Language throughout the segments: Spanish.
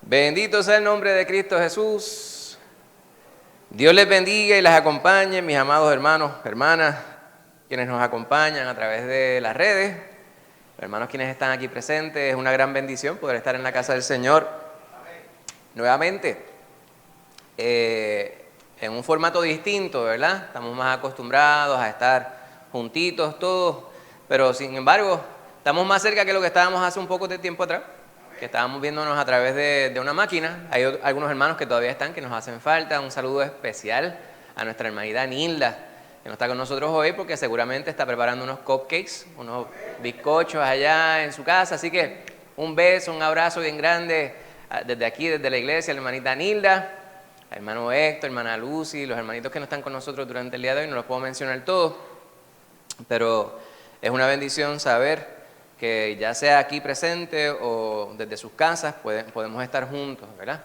Bendito sea el nombre de Cristo Jesús. Dios les bendiga y les acompañe, mis amados hermanos, hermanas, quienes nos acompañan a través de las redes, hermanos quienes están aquí presentes. Es una gran bendición poder estar en la casa del Señor nuevamente, en un formato distinto, ¿verdad? Estamos más acostumbrados a estar juntitos todos, pero sin embargo, estamos más cerca que lo que estábamos hace un poco de tiempo atrás, que estábamos viéndonos a través de una máquina. Hay algunos hermanos que todavía están, que nos hacen falta. Un saludo especial a nuestra hermanita Nilda, que no está con nosotros hoy porque seguramente está preparando unos cupcakes, unos bizcochos allá en su casa. Así que un beso, un abrazo bien grande desde aquí, desde la iglesia, a la hermanita Nilda, al hermano Héctor, hermana Lucy, los hermanitos que no están con nosotros durante el día de hoy. No los puedo mencionar todos, pero es una bendición saber que ya sea aquí presente o desde sus casas podemos estar juntos, ¿verdad?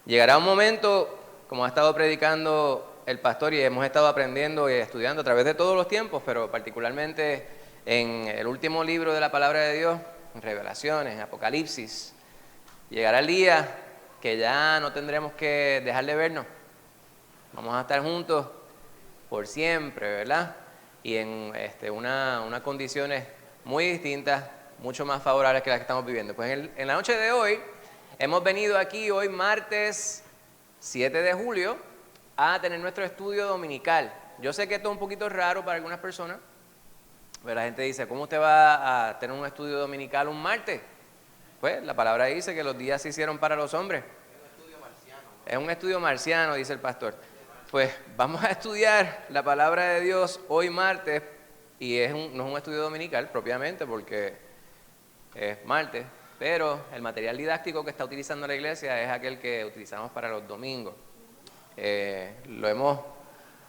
Llegará un momento, como ha estado predicando el pastor y hemos estado aprendiendo y estudiando a través de todos los tiempos, pero particularmente en el último libro de la palabra de Dios, en Revelaciones, en Apocalipsis, llegará el día que ya no tendremos que dejar de vernos. Vamos a estar juntos por siempre, ¿verdad? Y en unas condiciones muy distintas, mucho más favorables que las que estamos viviendo. Pues en la noche de hoy hemos venido aquí, hoy martes 7 de julio, a tener nuestro estudio dominical. Yo sé que esto es un poquito raro para algunas personas, pero la gente dice, ¿cómo usted va a tener un estudio dominical un martes? Pues la palabra dice que los días se hicieron para los hombres. Es un estudio marciano, dice el pastor. Pues vamos a estudiar la palabra de Dios hoy martes, y no es un estudio dominical propiamente porque es martes, pero el material didáctico que está utilizando la iglesia es aquel que utilizamos para los domingos. Lo hemos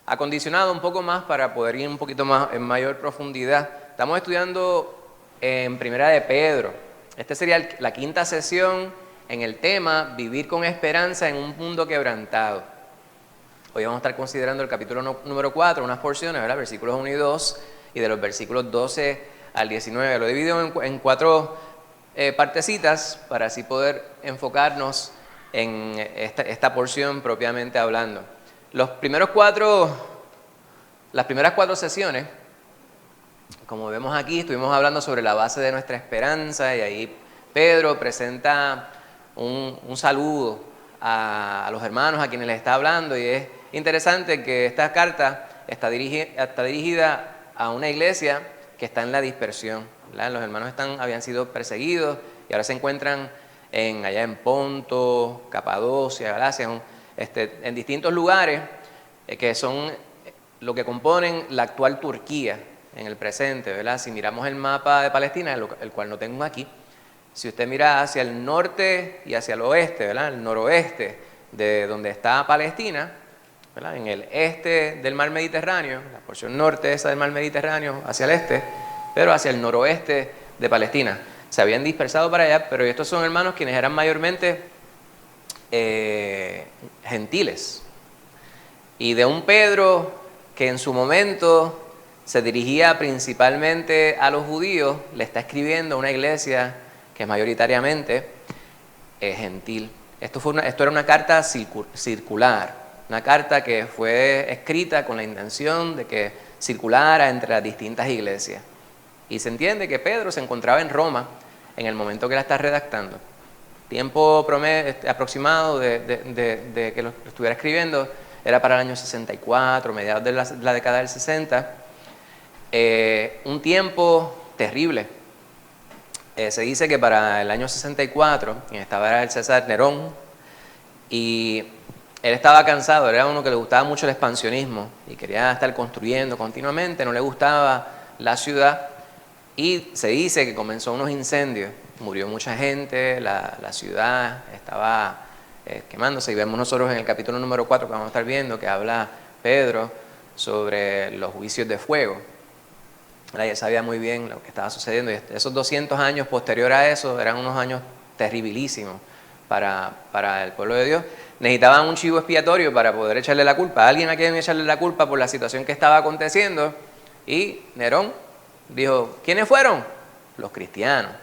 acondicionado un poco más para poder ir un poquito más en mayor profundidad. Estamos estudiando en Primera de Pedro. Esta sería la quinta sesión en el tema Vivir con esperanza en un mundo quebrantado. Hoy vamos a estar considerando el capítulo número 4, unas porciones, ¿verdad? Versículos 1 y 2, y de los versículos 12 al 19. Lo he dividido en cuatro partecitas para así poder enfocarnos en esta porción propiamente hablando. Las primeras cuatro sesiones, como vemos aquí, estuvimos hablando sobre la base de nuestra esperanza, y ahí Pedro presenta un saludo a los hermanos a quienes les está hablando, y es interesante que esta carta está dirigida a una iglesia que está en la dispersión, ¿verdad? Los hermanos habían sido perseguidos y ahora se encuentran allá en Ponto, Capadocia, Galacia, en distintos lugares que son lo que componen la actual Turquía en el presente, ¿verdad? Si miramos el mapa de Palestina, el cual no tengo aquí, si usted mira hacia el norte y hacia el oeste, ¿verdad? El noroeste de donde está Palestina, ¿verdad? En el este del mar Mediterráneo, la porción norte esa del mar Mediterráneo hacia el este, pero hacia el noroeste de Palestina. Se habían dispersado para allá, pero estos son hermanos quienes eran mayormente gentiles. Y de un Pedro que en su momento se dirigía principalmente a los judíos, le está escribiendo a una iglesia que mayoritariamente es gentil. Esto era una carta circular. Una carta que fue escrita con la intención de que circulara entre las distintas iglesias. Y se entiende que Pedro se encontraba en Roma en el momento que la está redactando. Tiempo aproximado de que lo estuviera escribiendo era para el año 64, mediados de la década del 60. Un tiempo terrible. Se dice que para el año 64, quien estaba era el César Nerón, y él estaba cansado, era uno que le gustaba mucho el expansionismo y quería estar construyendo continuamente, no le gustaba la ciudad, y se dice que comenzó unos incendios, murió mucha gente, la ciudad estaba quemándose, y vemos nosotros en el capítulo número 4 que vamos a estar viendo, que habla Pedro sobre los juicios de fuego. Él sabía muy bien lo que estaba sucediendo, y esos 200 años posterior a eso eran unos años terribilísimos para el pueblo de Dios. Necesitaban un chivo expiatorio para poder echarle la culpa. Alguien a quien echarle la culpa por la situación que estaba aconteciendo. Y Nerón dijo, ¿quiénes fueron? Los cristianos.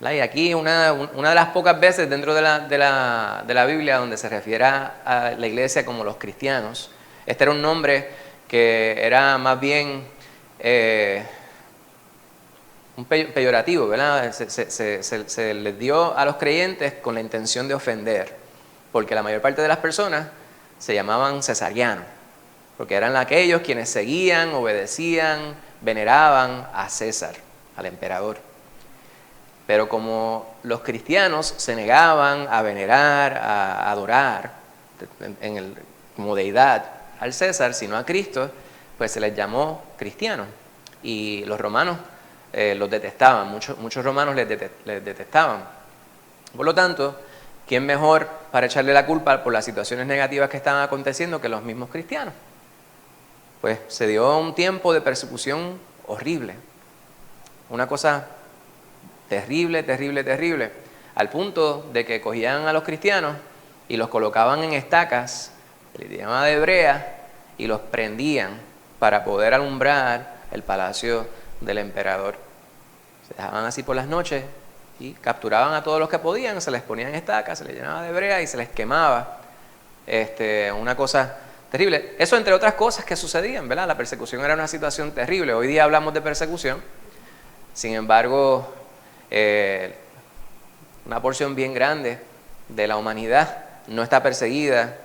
¿verdad? Y aquí una de las pocas veces dentro de la Biblia donde se refiere a la iglesia como los cristianos. Este era un nombre que era más bien un peyorativo, ¿verdad? Se les dio a los creyentes con la intención de ofender, porque la mayor parte de las personas se llamaban cesarianos, porque eran aquellos quienes seguían, obedecían, veneraban a César, al emperador. Pero como los cristianos se negaban a venerar, a adorar como deidad al César, sino a Cristo, pues se les llamó cristianos. Y los romanos los detestaban, muchos romanos les detestaban. Por lo tanto, ¿quién mejor para echarle la culpa por las situaciones negativas que estaban aconteciendo que los mismos cristianos? Pues se dio un tiempo de persecución horrible, una cosa terrible, terrible, terrible, al punto de que cogían a los cristianos y los colocaban en estacas, el idioma de Hebrea, y los prendían para poder alumbrar el palacio del emperador. Se dejaban así por las noches y capturaban a todos los que podían, se les ponían estacas, se les llenaba de Hebrea y se les quemaba. Una cosa terrible. Eso entre otras cosas que sucedían, ¿verdad? La persecución era una situación terrible. Hoy día hablamos de persecución. Sin embargo, una porción bien grande de la humanidad no está perseguida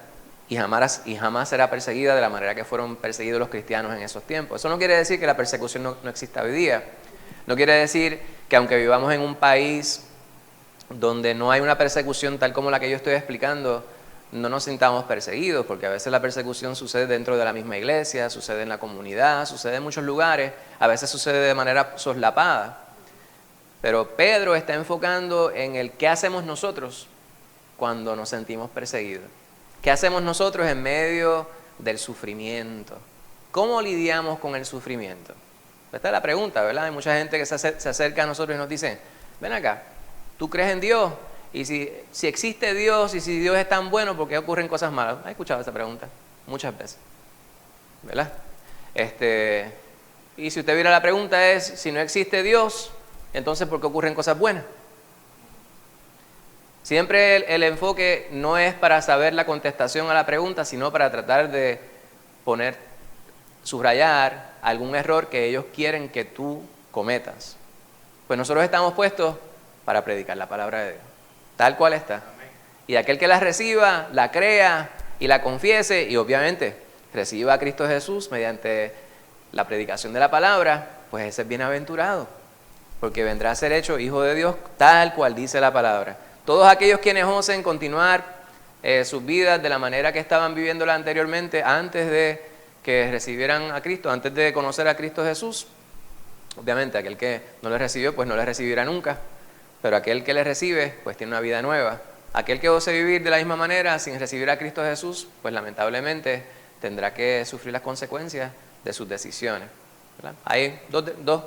y jamás será perseguida de la manera que fueron perseguidos los cristianos en esos tiempos. Eso no quiere decir que la persecución no exista hoy día. No quiere decir que aunque vivamos en un país donde no hay una persecución tal como la que yo estoy explicando, no nos sintamos perseguidos, porque a veces la persecución sucede dentro de la misma iglesia, sucede en la comunidad, sucede en muchos lugares, a veces sucede de manera soslapada. Pero Pedro está enfocando en el qué hacemos nosotros cuando nos sentimos perseguidos. ¿Qué hacemos nosotros en medio del sufrimiento? ¿Cómo lidiamos con el sufrimiento? Esta es la pregunta, ¿verdad? Hay mucha gente que se acerca a nosotros y nos dice, ven acá, ¿tú crees en Dios? Y si existe Dios y si Dios es tan bueno, ¿por qué ocurren cosas malas? ¿Has escuchado esa pregunta? Muchas veces, ¿verdad? Y si usted viera la pregunta es, si no existe Dios, entonces ¿por qué ocurren cosas buenas? Siempre el enfoque no es para saber la contestación a la pregunta, sino para tratar de subrayar algún error que ellos quieren que tú cometas. Pues nosotros estamos puestos para predicar la palabra de Dios, tal cual está. Y aquel que la reciba, la crea y la confiese, y obviamente reciba a Cristo Jesús mediante la predicación de la palabra, pues ese es bienaventurado, porque vendrá a ser hecho hijo de Dios tal cual dice la palabra. Todos aquellos quienes osen continuar sus vidas de la manera que estaban viviéndola anteriormente, antes de que recibieran a Cristo, antes de conocer a Cristo Jesús, obviamente aquel que no le recibió, pues no le recibirá nunca, pero aquel que le recibe, pues tiene una vida nueva. Aquel que ose vivir de la misma manera sin recibir a Cristo Jesús, pues lamentablemente tendrá que sufrir las consecuencias de sus decisiones, ¿verdad? Hay dos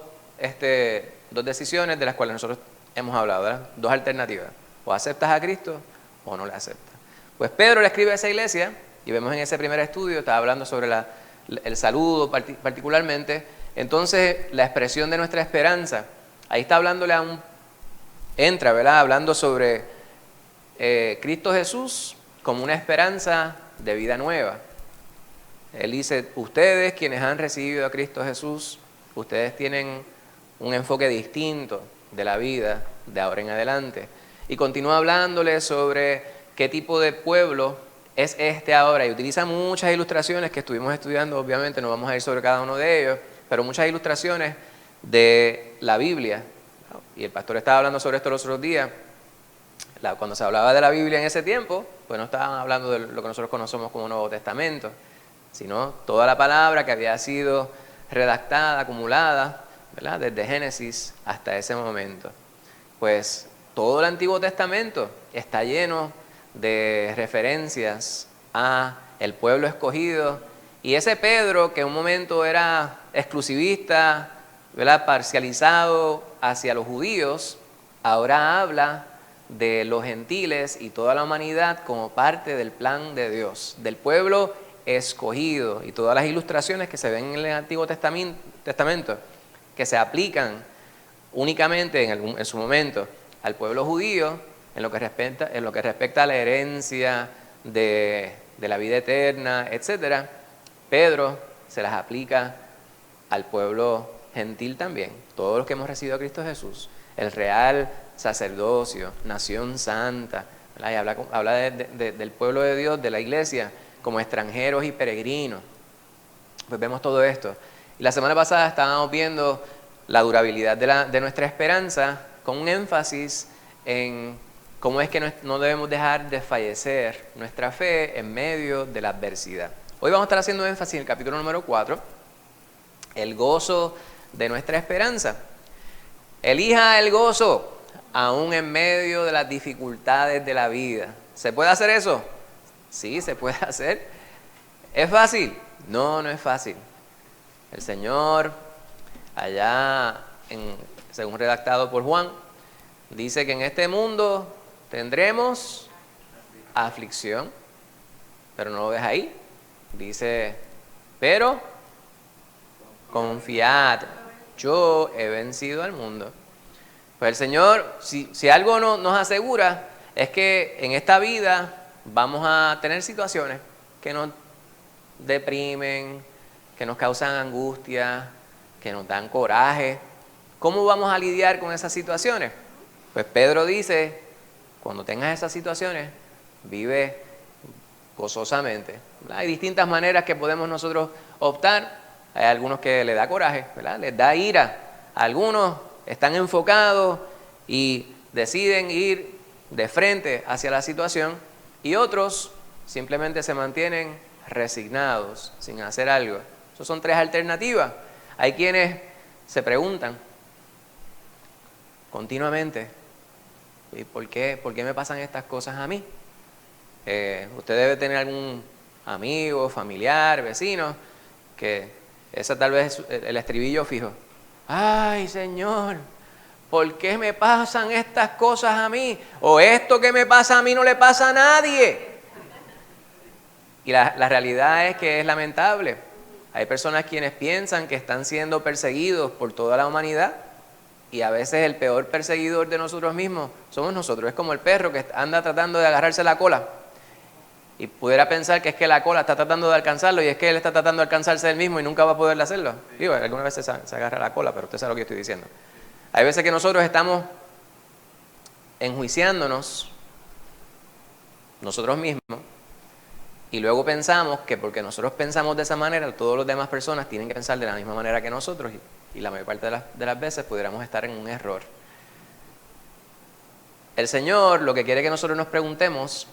decisiones de las cuales nosotros hemos hablado, ¿verdad? Dos alternativas. O aceptas a Cristo o no le aceptas. Pues Pedro le escribe a esa iglesia y vemos en ese primer estudio, estaba hablando sobre el saludo particularmente. Entonces la expresión de nuestra esperanza, ahí está hablándole entra, ¿verdad? Hablando sobre Cristo Jesús como una esperanza de vida nueva. Él dice, ustedes quienes han recibido a Cristo Jesús, ustedes tienen un enfoque distinto de la vida de ahora en adelante. Y continúa hablándole sobre qué tipo de pueblo es este ahora. Y utiliza muchas ilustraciones que estuvimos estudiando, obviamente no vamos a ir sobre cada uno de ellos, pero muchas ilustraciones de la Biblia. Y el pastor estaba hablando sobre esto los otros días. Cuando se hablaba de la Biblia en ese tiempo, pues no estaban hablando de lo que nosotros conocemos como Nuevo Testamento, sino toda la palabra que había sido redactada, acumulada, ¿verdad? Desde Génesis hasta ese momento. Pues todo el Antiguo Testamento está lleno de referencias a el pueblo escogido. Y ese Pedro, que en un momento era exclusivista, ¿verdad? Parcializado hacia los judíos, ahora habla de los gentiles y toda la humanidad como parte del plan de Dios, del pueblo escogido. Y todas las ilustraciones que se ven en el Antiguo Testamento, que se aplican únicamente en su momento al pueblo judío en lo que respecta a la herencia de la vida eterna, etc., Pedro se las aplica al pueblo gentil también, todos los que hemos recibido a Cristo Jesús, el real sacerdocio, nación santa, ¿verdad? Y habla del pueblo de Dios, de la iglesia, como extranjeros y peregrinos. Pues vemos todo esto. Y la semana pasada estábamos viendo la durabilidad de nuestra esperanza, con un énfasis en cómo es que no debemos dejar de fallecer nuestra fe en medio de la adversidad. Hoy vamos a estar haciendo énfasis en el capítulo número 4, el gozo de nuestra esperanza. Elija el gozo aún en medio de las dificultades de la vida. ¿Se puede hacer eso? Sí, se puede hacer. ¿Es fácil? No, no es fácil. El Señor, allá, según redactado por Juan, dice que en este mundo tendremos aflicción, pero no lo deja ahí. Dice, pero confiad, yo he vencido al mundo. Pues el Señor, si algo nos asegura, es que en esta vida vamos a tener situaciones que nos deprimen, que nos causan angustia, que nos dan coraje. ¿Cómo vamos a lidiar con esas situaciones? Pues Pedro dice, cuando tengas esas situaciones, vive gozosamente. ¿Verdad? Hay distintas maneras que podemos nosotros optar. Hay algunos que les da coraje, ¿verdad? Les da ira. Algunos están enfocados y deciden ir de frente hacia la situación, y otros simplemente se mantienen resignados, sin hacer algo. Esas son tres alternativas. Hay quienes se preguntan continuamente, ¿y por qué me pasan estas cosas a mí? Usted debe tener algún amigo, familiar, vecino, que ese tal vez es el estribillo fijo. Ay, Señor, ¿por qué me pasan estas cosas a mí? O esto que me pasa a mí no le pasa a nadie. Y la realidad es que es lamentable. Hay personas quienes piensan que están siendo perseguidos por toda la humanidad, y a veces el peor perseguidor de nosotros mismos somos nosotros. Es como el perro que anda tratando de agarrarse la cola y pudiera pensar que es que la cola está tratando de alcanzarlo, y es que él está tratando de alcanzarse él mismo y nunca va a poder hacerlo. Digo, algunas veces se agarra la cola, pero usted sabe lo que yo estoy diciendo. Hay veces que nosotros estamos enjuiciándonos nosotros mismos, y luego pensamos que porque nosotros pensamos de esa manera, todas las demás personas tienen que pensar de la misma manera que nosotros, y la mayor parte de las veces pudiéramos estar en un error. El Señor lo que quiere que nosotros nos preguntemos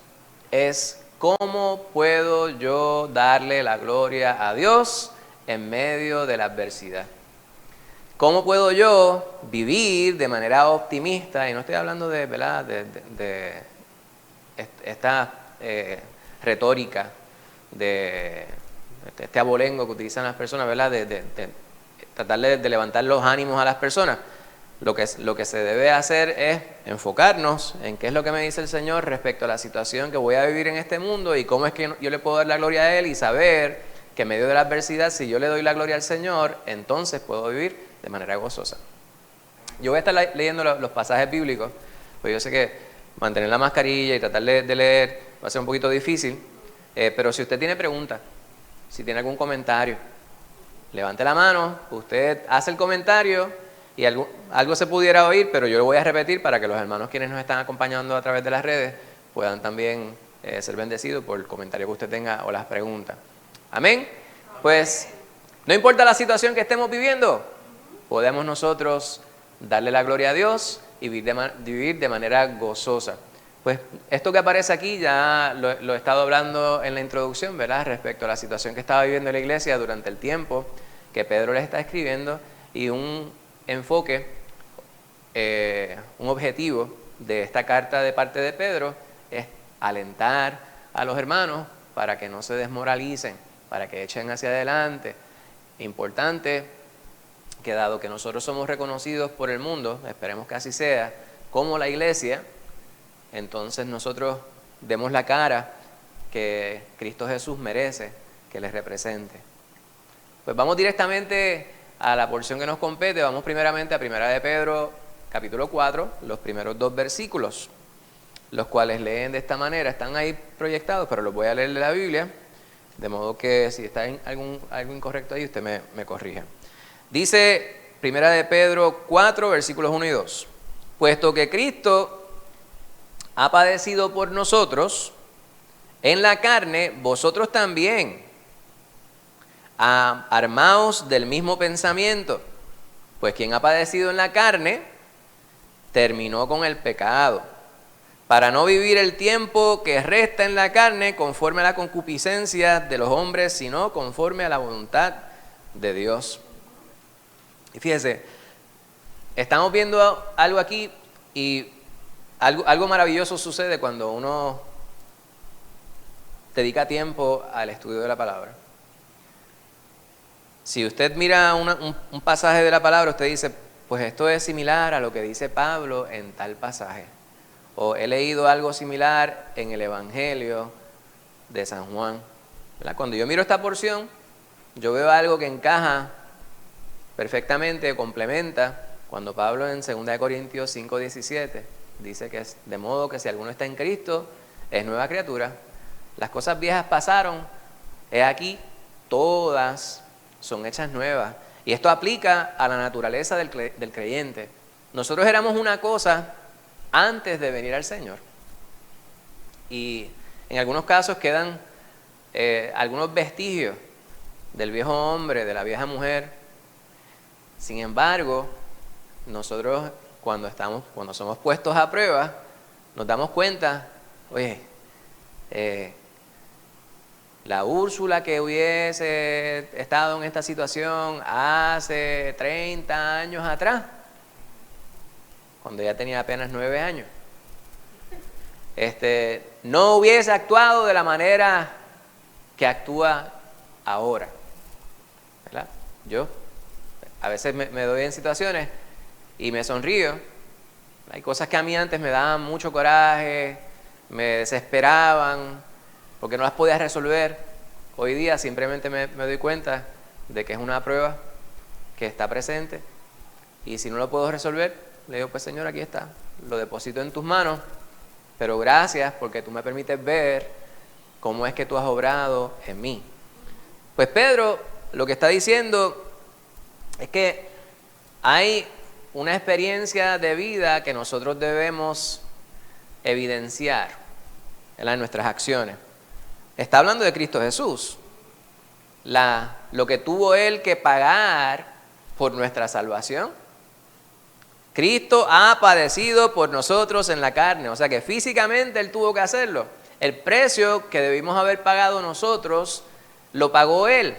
es: ¿cómo puedo yo darle la gloria a Dios en medio de la adversidad? ¿Cómo puedo yo vivir de manera optimista? Y no estoy hablando de, ¿verdad?, de esta retórica, de este abolengo que utilizan las personas, ¿verdad?, de tratar de levantar los ánimos a las personas. Lo que se debe hacer es enfocarnos en qué es lo que me dice el Señor respecto a la situación que voy a vivir en este mundo, y cómo es que yo le puedo dar la gloria a Él, y saber que en medio de la adversidad, si yo le doy la gloria al Señor, entonces puedo vivir de manera gozosa. Yo voy a estar leyendo los pasajes bíblicos, pues yo sé que mantener la mascarilla y tratar de leer va a ser un poquito difícil, pero si usted tiene preguntas, si tiene algún comentario, levante la mano, usted hace el comentario, y algo se pudiera oír, pero yo lo voy a repetir para que los hermanos quienes nos están acompañando a través de las redes puedan también ser bendecidos por el comentario que usted tenga o las preguntas. Amén. Pues no importa la situación que estemos viviendo, podemos nosotros darle la gloria a Dios y vivir de manera gozosa. Pues esto que aparece aquí ya lo he estado hablando en la introducción, ¿verdad?, respecto a la situación que estaba viviendo la iglesia durante el tiempo que Pedro les está escribiendo, y un enfoque, un objetivo de esta carta de parte de Pedro es alentar a los hermanos para que no se desmoralicen, para que echen hacia adelante. Importante que, dado que nosotros somos reconocidos por el mundo, esperemos que así sea, como la iglesia, entonces nosotros demos la cara que Cristo Jesús merece que les represente. Pues vamos directamente a la porción que nos compete. Vamos primeramente a 1 de Pedro, capítulo 4, los primeros 2 versículos, los cuales leen de esta manera. Están ahí proyectados, pero los voy a leer de la Biblia, de modo que si está algo incorrecto ahí, usted me corrige. Dice Primera de Pedro 4, versículos 1 y 2. Puesto que Cristo ha padecido por nosotros en la carne, vosotros también, armaos del mismo pensamiento. Pues quien ha padecido en la carne, terminó con el pecado, para no vivir el tiempo que resta en la carne conforme a la concupiscencia de los hombres, sino conforme a la voluntad de Dios. Y fíjese, estamos viendo algo aquí y algo maravilloso sucede cuando uno dedica tiempo al estudio de la palabra. Si usted mira un pasaje de la palabra, usted dice, pues esto es similar a lo que dice Pablo en tal pasaje. O he leído algo similar en el Evangelio de San Juan. ¿Verdad? Cuando yo miro esta porción, yo veo algo que encaja perfectamente, complementa, cuando Pablo en 2 Corintios 5:17 dice que es de modo que si alguno está en Cristo, es nueva criatura. Las cosas viejas pasaron, he aquí, todas son hechas nuevas. Y esto aplica a la naturaleza del creyente. Nosotros éramos una cosa antes de venir al Señor. Y en algunos casos quedan algunos vestigios del viejo hombre, de la vieja mujer. Sin embargo, nosotros cuando somos puestos a prueba, nos damos cuenta, oye, la Úrsula que hubiese estado en esta situación hace 30 años atrás, cuando ya tenía apenas 9 años, no hubiese actuado de la manera que actúa ahora, ¿verdad? Yo a veces me doy en situaciones y me sonrío. Hay cosas que a mí antes me daban mucho coraje, me desesperaban, porque no las podía resolver. Hoy día simplemente me doy cuenta de que es una prueba que está presente, y si no lo puedo resolver, le digo, pues Señor, aquí está, lo deposito en tus manos, pero gracias porque tú me permites ver cómo es que tú has obrado en mí. Pues Pedro lo que está diciendo es que hay una experiencia de vida que nosotros debemos evidenciar en nuestras acciones. Está hablando de Cristo Jesús, lo que tuvo Él que pagar por nuestra salvación. Cristo ha padecido por nosotros en la carne, o sea que físicamente Él tuvo que hacerlo. El precio que debimos haber pagado nosotros, lo pagó Él.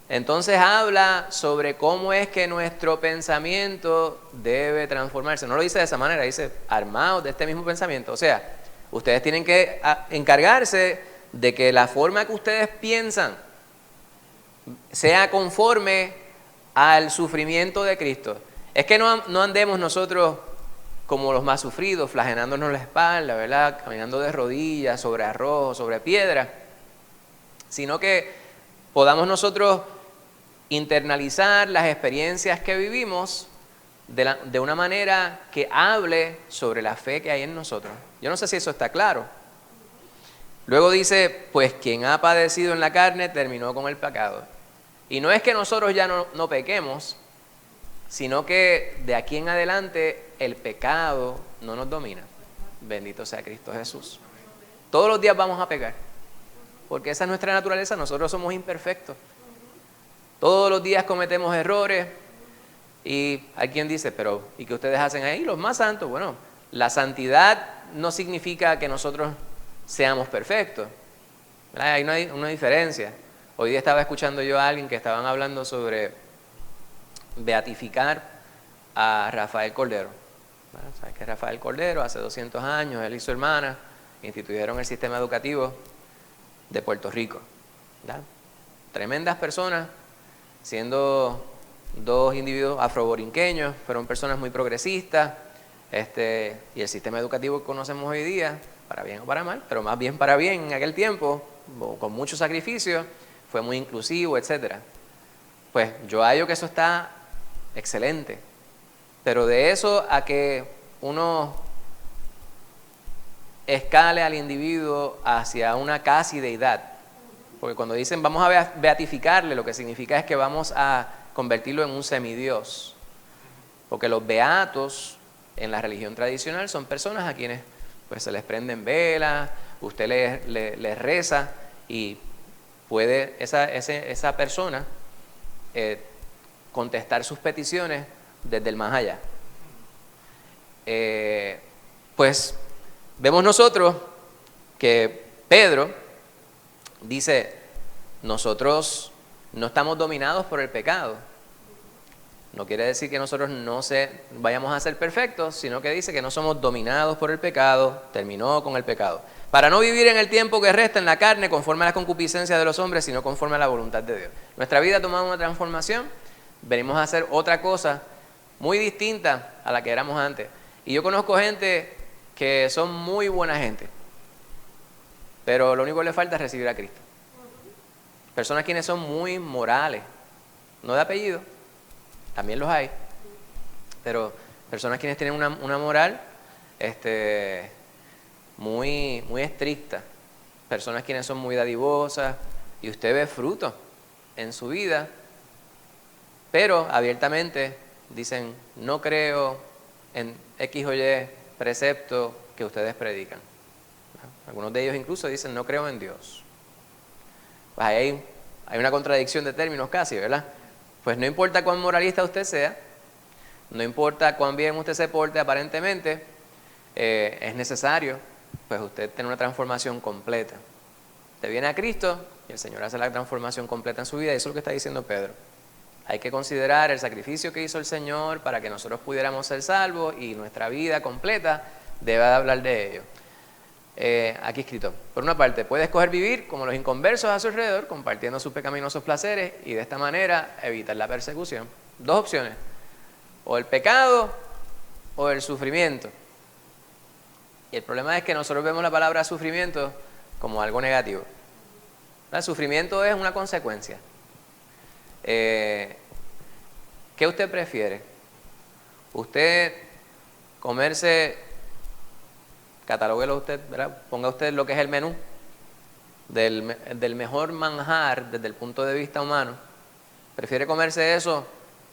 Entonces habla sobre cómo es que nuestro pensamiento debe transformarse. No lo dice de esa manera, dice armados de este mismo pensamiento. O sea, ustedes tienen que encargarse de que la forma que ustedes piensan sea conforme al sufrimiento de Cristo. Es que no andemos nosotros como los más sufridos, flagelándonos la espalda, ¿verdad? Caminando de rodillas, sobre arroz, sobre piedra, sino que podamos nosotros internalizar las experiencias que vivimos de una manera que hable sobre la fe que hay en nosotros. Yo no sé si eso está claro. Luego dice, pues quien ha padecido en la carne terminó con el pecado. Y no es que nosotros ya no pequemos, sino que de aquí en adelante el pecado no nos domina. Bendito sea Cristo Jesús. Todos los días vamos a pecar, porque esa es nuestra naturaleza, nosotros somos imperfectos. Todos los días cometemos errores y hay quien dice, pero ¿y qué ustedes hacen ahí? Los más santos. Bueno, la santidad no significa que nosotros seamos perfectos. Hay una diferencia. Hoy día estaba escuchando yo a alguien que estaban hablando sobre beatificar a Rafael Cordero. ¿Sabes que Rafael Cordero hace 200 años, él y su hermana instituyeron el sistema educativo de Puerto Rico? ¿Verdad? Tremendas personas, siendo dos individuos afroborinqueños, fueron personas muy progresistas, y el sistema educativo que conocemos hoy día, para bien o para mal, pero más bien para bien en aquel tiempo, con mucho sacrificio, fue muy inclusivo, etcétera. Pues yo hallo que eso está excelente, Pero de eso a que uno escale al individuo hacia una casi deidad, porque cuando dicen vamos a beatificarle, lo que significa es que vamos a convertirlo en un semidios. Porque los beatos en la religión tradicional son personas a quienes pues se les prenden velas, usted les reza y puede esa persona contestar sus peticiones desde el más allá. Pues vemos nosotros que Pedro dice, nosotros no estamos dominados por el pecado. No quiere decir que nosotros no vayamos a ser perfectos, sino que dice que no somos dominados por el pecado, terminó con el pecado. Para no vivir en el tiempo que resta en la carne conforme a las concupiscencias de los hombres, sino conforme a la voluntad de Dios. Nuestra vida ha tomado una transformación, venimos a hacer otra cosa muy distinta a la que éramos antes. Y yo conozco gente que son muy buena gente, pero lo único que le falta es recibir a Cristo. Personas quienes son muy morales, no de apellido, también los hay, pero personas quienes tienen una moral muy, muy estricta, personas quienes son muy dadivosas, y usted ve fruto en su vida, pero abiertamente dicen, no creo en X o Y precepto que ustedes predican. Algunos de ellos incluso dicen, no creo en Dios. Pues ahí hay una contradicción de términos casi, ¿verdad? Pues no importa cuán moralista usted sea, no importa cuán bien usted se porte aparentemente, es necesario pues usted tener una transformación completa. Usted viene a Cristo y el Señor hace la transformación completa en su vida, y eso es lo que está diciendo Pedro. Hay que considerar el sacrificio que hizo el Señor para que nosotros pudiéramos ser salvos, y nuestra vida completa debe de hablar de ello. Aquí escrito, por una parte, puede escoger vivir como los inconversos a su alrededor, compartiendo sus pecaminosos placeres, y de esta manera evitar la persecución. Dos opciones, o el pecado o el sufrimiento. Y el problema es que nosotros vemos la palabra sufrimiento como algo negativo. El sufrimiento es una consecuencia. ¿Qué usted prefiere? ¿Usted comerse, catalóguelo usted, ¿verdad? Ponga usted lo que es el menú del mejor manjar desde el punto de vista humano? ¿Prefiere comerse eso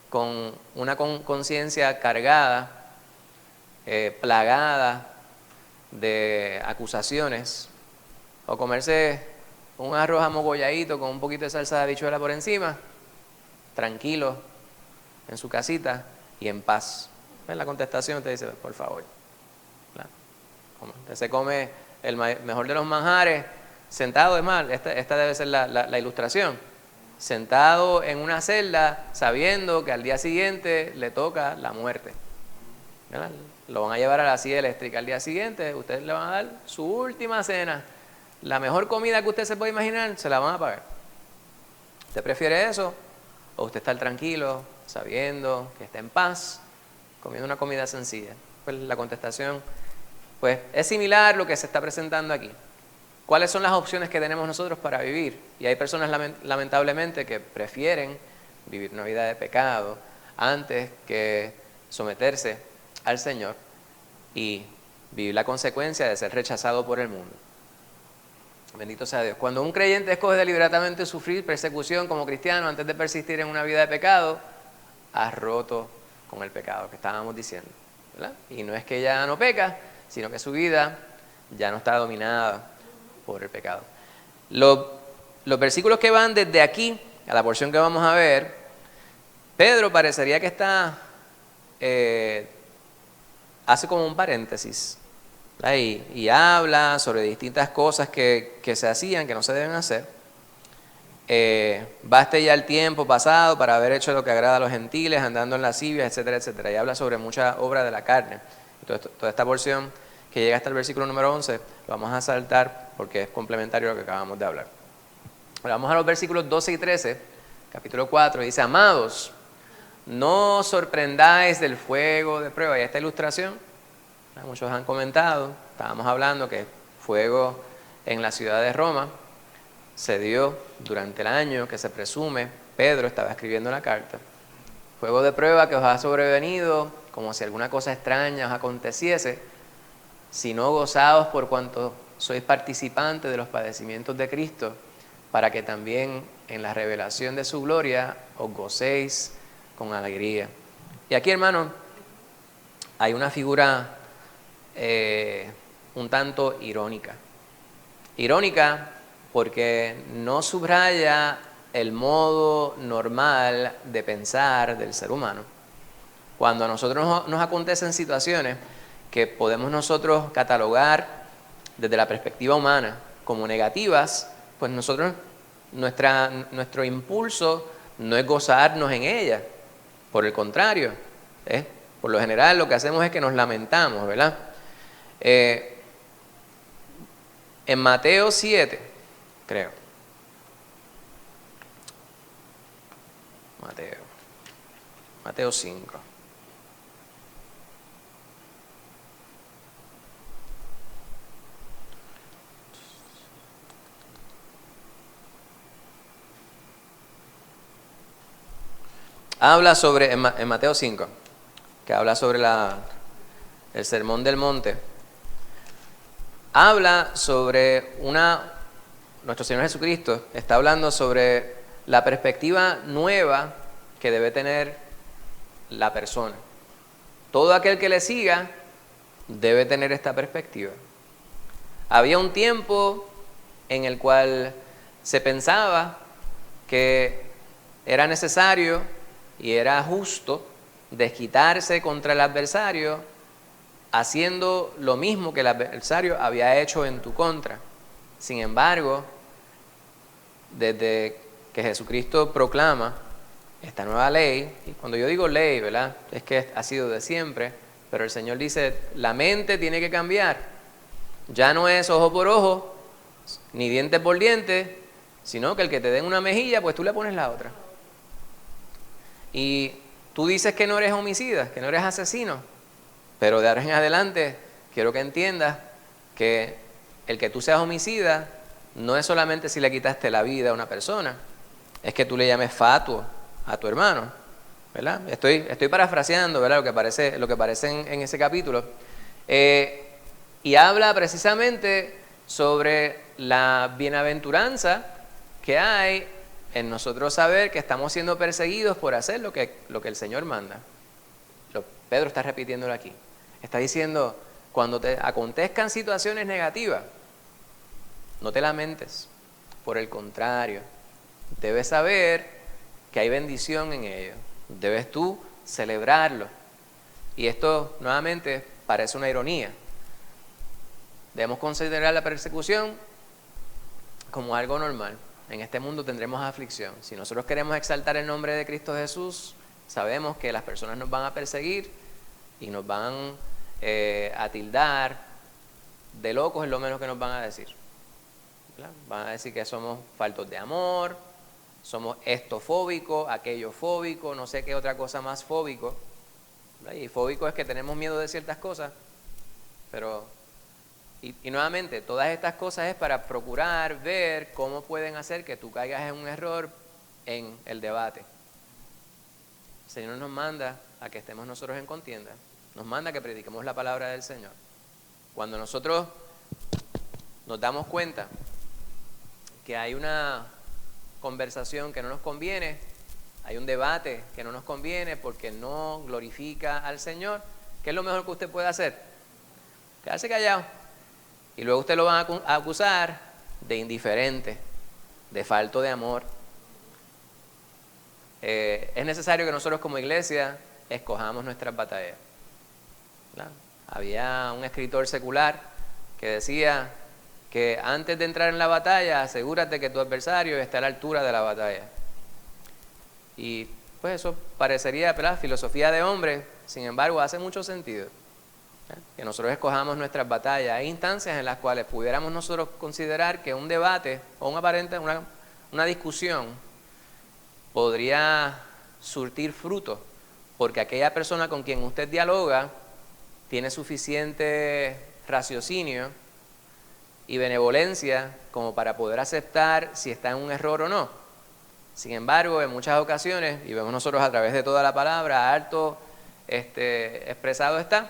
con una conciencia cargada, plagada de acusaciones, o comerse un arroz amogolladito con un poquito de salsa de habichuela por encima, tranquilo, en su casita y en paz? En la contestación usted dice, por favor, ¿verdad? Usted se come el mejor de los manjares sentado, es más, esta debe ser la ilustración, sentado en una celda sabiendo que al día siguiente le toca la muerte, ¿verdad? Lo van a llevar a la silla eléctrica al día siguiente, ustedes le van a dar su última cena, la mejor comida que usted se puede imaginar, se la van a pagar. ¿Usted prefiere eso o usted estar tranquilo, sabiendo que está en paz, comiendo una comida sencilla? Pues la contestación pues es similar lo que se está presentando aquí. ¿Cuáles son las opciones que tenemos nosotros para vivir? Y hay personas lamentablemente que prefieren vivir una vida de pecado antes que someterse al Señor y vivir la consecuencia de ser rechazado por el mundo. Bendito sea Dios. Cuando un creyente escoge deliberadamente sufrir persecución como cristiano antes de persistir en una vida de pecado, ha roto con el pecado que estábamos diciendo, ¿verdad? Y no es que ya no peca, sino que su vida ya no está dominada por el pecado. Los versículos que van desde aquí a la porción que vamos a ver, Pedro parecería que está hace como un paréntesis, y habla sobre distintas cosas que se hacían, que no se deben hacer. Baste ya el tiempo pasado para haber hecho lo que agrada a los gentiles, andando en lascivias, etcétera, etcétera. Y habla sobre mucha obra de la carne. Entonces, toda esta porción que llega hasta el versículo número 11, lo vamos a saltar porque es complementario a lo que acabamos de hablar. Ahora vamos a los versículos 12 y 13, capítulo 4, dice, amados, no os sorprendáis del fuego de prueba. Y esta ilustración, muchos han comentado, estábamos hablando que fuego en la ciudad de Roma se dio durante el año que se presume Pedro estaba escribiendo la carta. Fuego de prueba que os ha sobrevenido como si alguna cosa extraña os aconteciese, sino gozaos por cuanto sois participantes de los padecimientos de Cristo, para que también en la revelación de su gloria os gocéis con alegría. Y aquí, hermano, hay una figura un tanto irónica. Irónica porque no subraya el modo normal de pensar del ser humano. Cuando a nosotros nos acontecen situaciones que podemos nosotros catalogar desde la perspectiva humana como negativas, pues nuestro impulso no es gozarnos en ellas. Por el contrario, por lo general lo que hacemos es que nos lamentamos, ¿verdad? En Mateo 7, creo. Mateo 5. Habla sobre, en Mateo 5, que habla sobre el Sermón del Monte, habla sobre nuestro Señor Jesucristo está hablando sobre la perspectiva nueva que debe tener la persona. Todo aquel que le siga debe tener esta perspectiva. Había un tiempo en el cual se pensaba que era necesario y era justo desquitarse contra el adversario haciendo lo mismo que el adversario había hecho en tu contra. Sin embargo, desde que Jesucristo proclama esta nueva ley, y cuando yo digo ley, ¿verdad?, es que ha sido de siempre, pero el Señor dice, la mente tiene que cambiar. Ya no es ojo por ojo, ni diente por diente, sino que el que te den una mejilla, pues tú le pones la otra. Y tú dices que no eres homicida, que no eres asesino, pero de ahora en adelante quiero que entiendas que el que tú seas homicida no es solamente si le quitaste la vida a una persona, es que tú le llames fatuo a tu hermano, ¿verdad? Estoy parafraseando, ¿verdad?, lo que aparece en ese capítulo. Y habla precisamente sobre la bienaventuranza que hay en nosotros saber que estamos siendo perseguidos por hacer lo que el Señor manda. Pedro está repitiéndolo aquí. Está diciendo, cuando te acontezcan situaciones negativas, no te lamentes. Por el contrario, debes saber que hay bendición en ello. Debes tú celebrarlo. Y esto, nuevamente, parece una ironía. Debemos considerar la persecución como algo normal. En este mundo tendremos aflicción. Si nosotros queremos exaltar el nombre de Cristo Jesús, sabemos que las personas nos van a perseguir y nos van a tildar de locos, es lo menos que nos van a decir. ¿Verdad? Van a decir que somos faltos de amor, somos esto fóbico, aquello fóbico, no sé qué otra cosa más fóbico. ¿Verdad? Y fóbico es que tenemos miedo de ciertas cosas, pero y nuevamente, todas estas cosas es para procurar ver cómo pueden hacer que tú caigas en un error en el debate. El Señor nos manda a que estemos nosotros en contienda, nos manda a que prediquemos la palabra del Señor. Cuando nosotros nos damos cuenta que hay una conversación que no nos conviene, hay un debate que no nos conviene porque no glorifica al Señor, ¿qué es lo mejor que usted puede hacer? Quedarse callado. Y luego usted lo van a acusar de indiferente, de falto de amor. Es necesario que nosotros como iglesia escojamos nuestras batallas. ¿Verdad? Había un escritor secular que decía que antes de entrar en la batalla, asegúrate que tu adversario esté a la altura de la batalla. Y pues eso parecería, ¿verdad?, filosofía de hombre, sin embargo hace mucho sentido. Que nosotros escojamos nuestras batallas. Hay instancias en las cuales pudiéramos nosotros considerar que un debate o una discusión podría surtir fruto, porque aquella persona con quien usted dialoga tiene suficiente raciocinio y benevolencia como para poder aceptar si está en un error o no. Sin embargo, en muchas ocasiones, y vemos nosotros a través de toda la palabra, harto expresado está,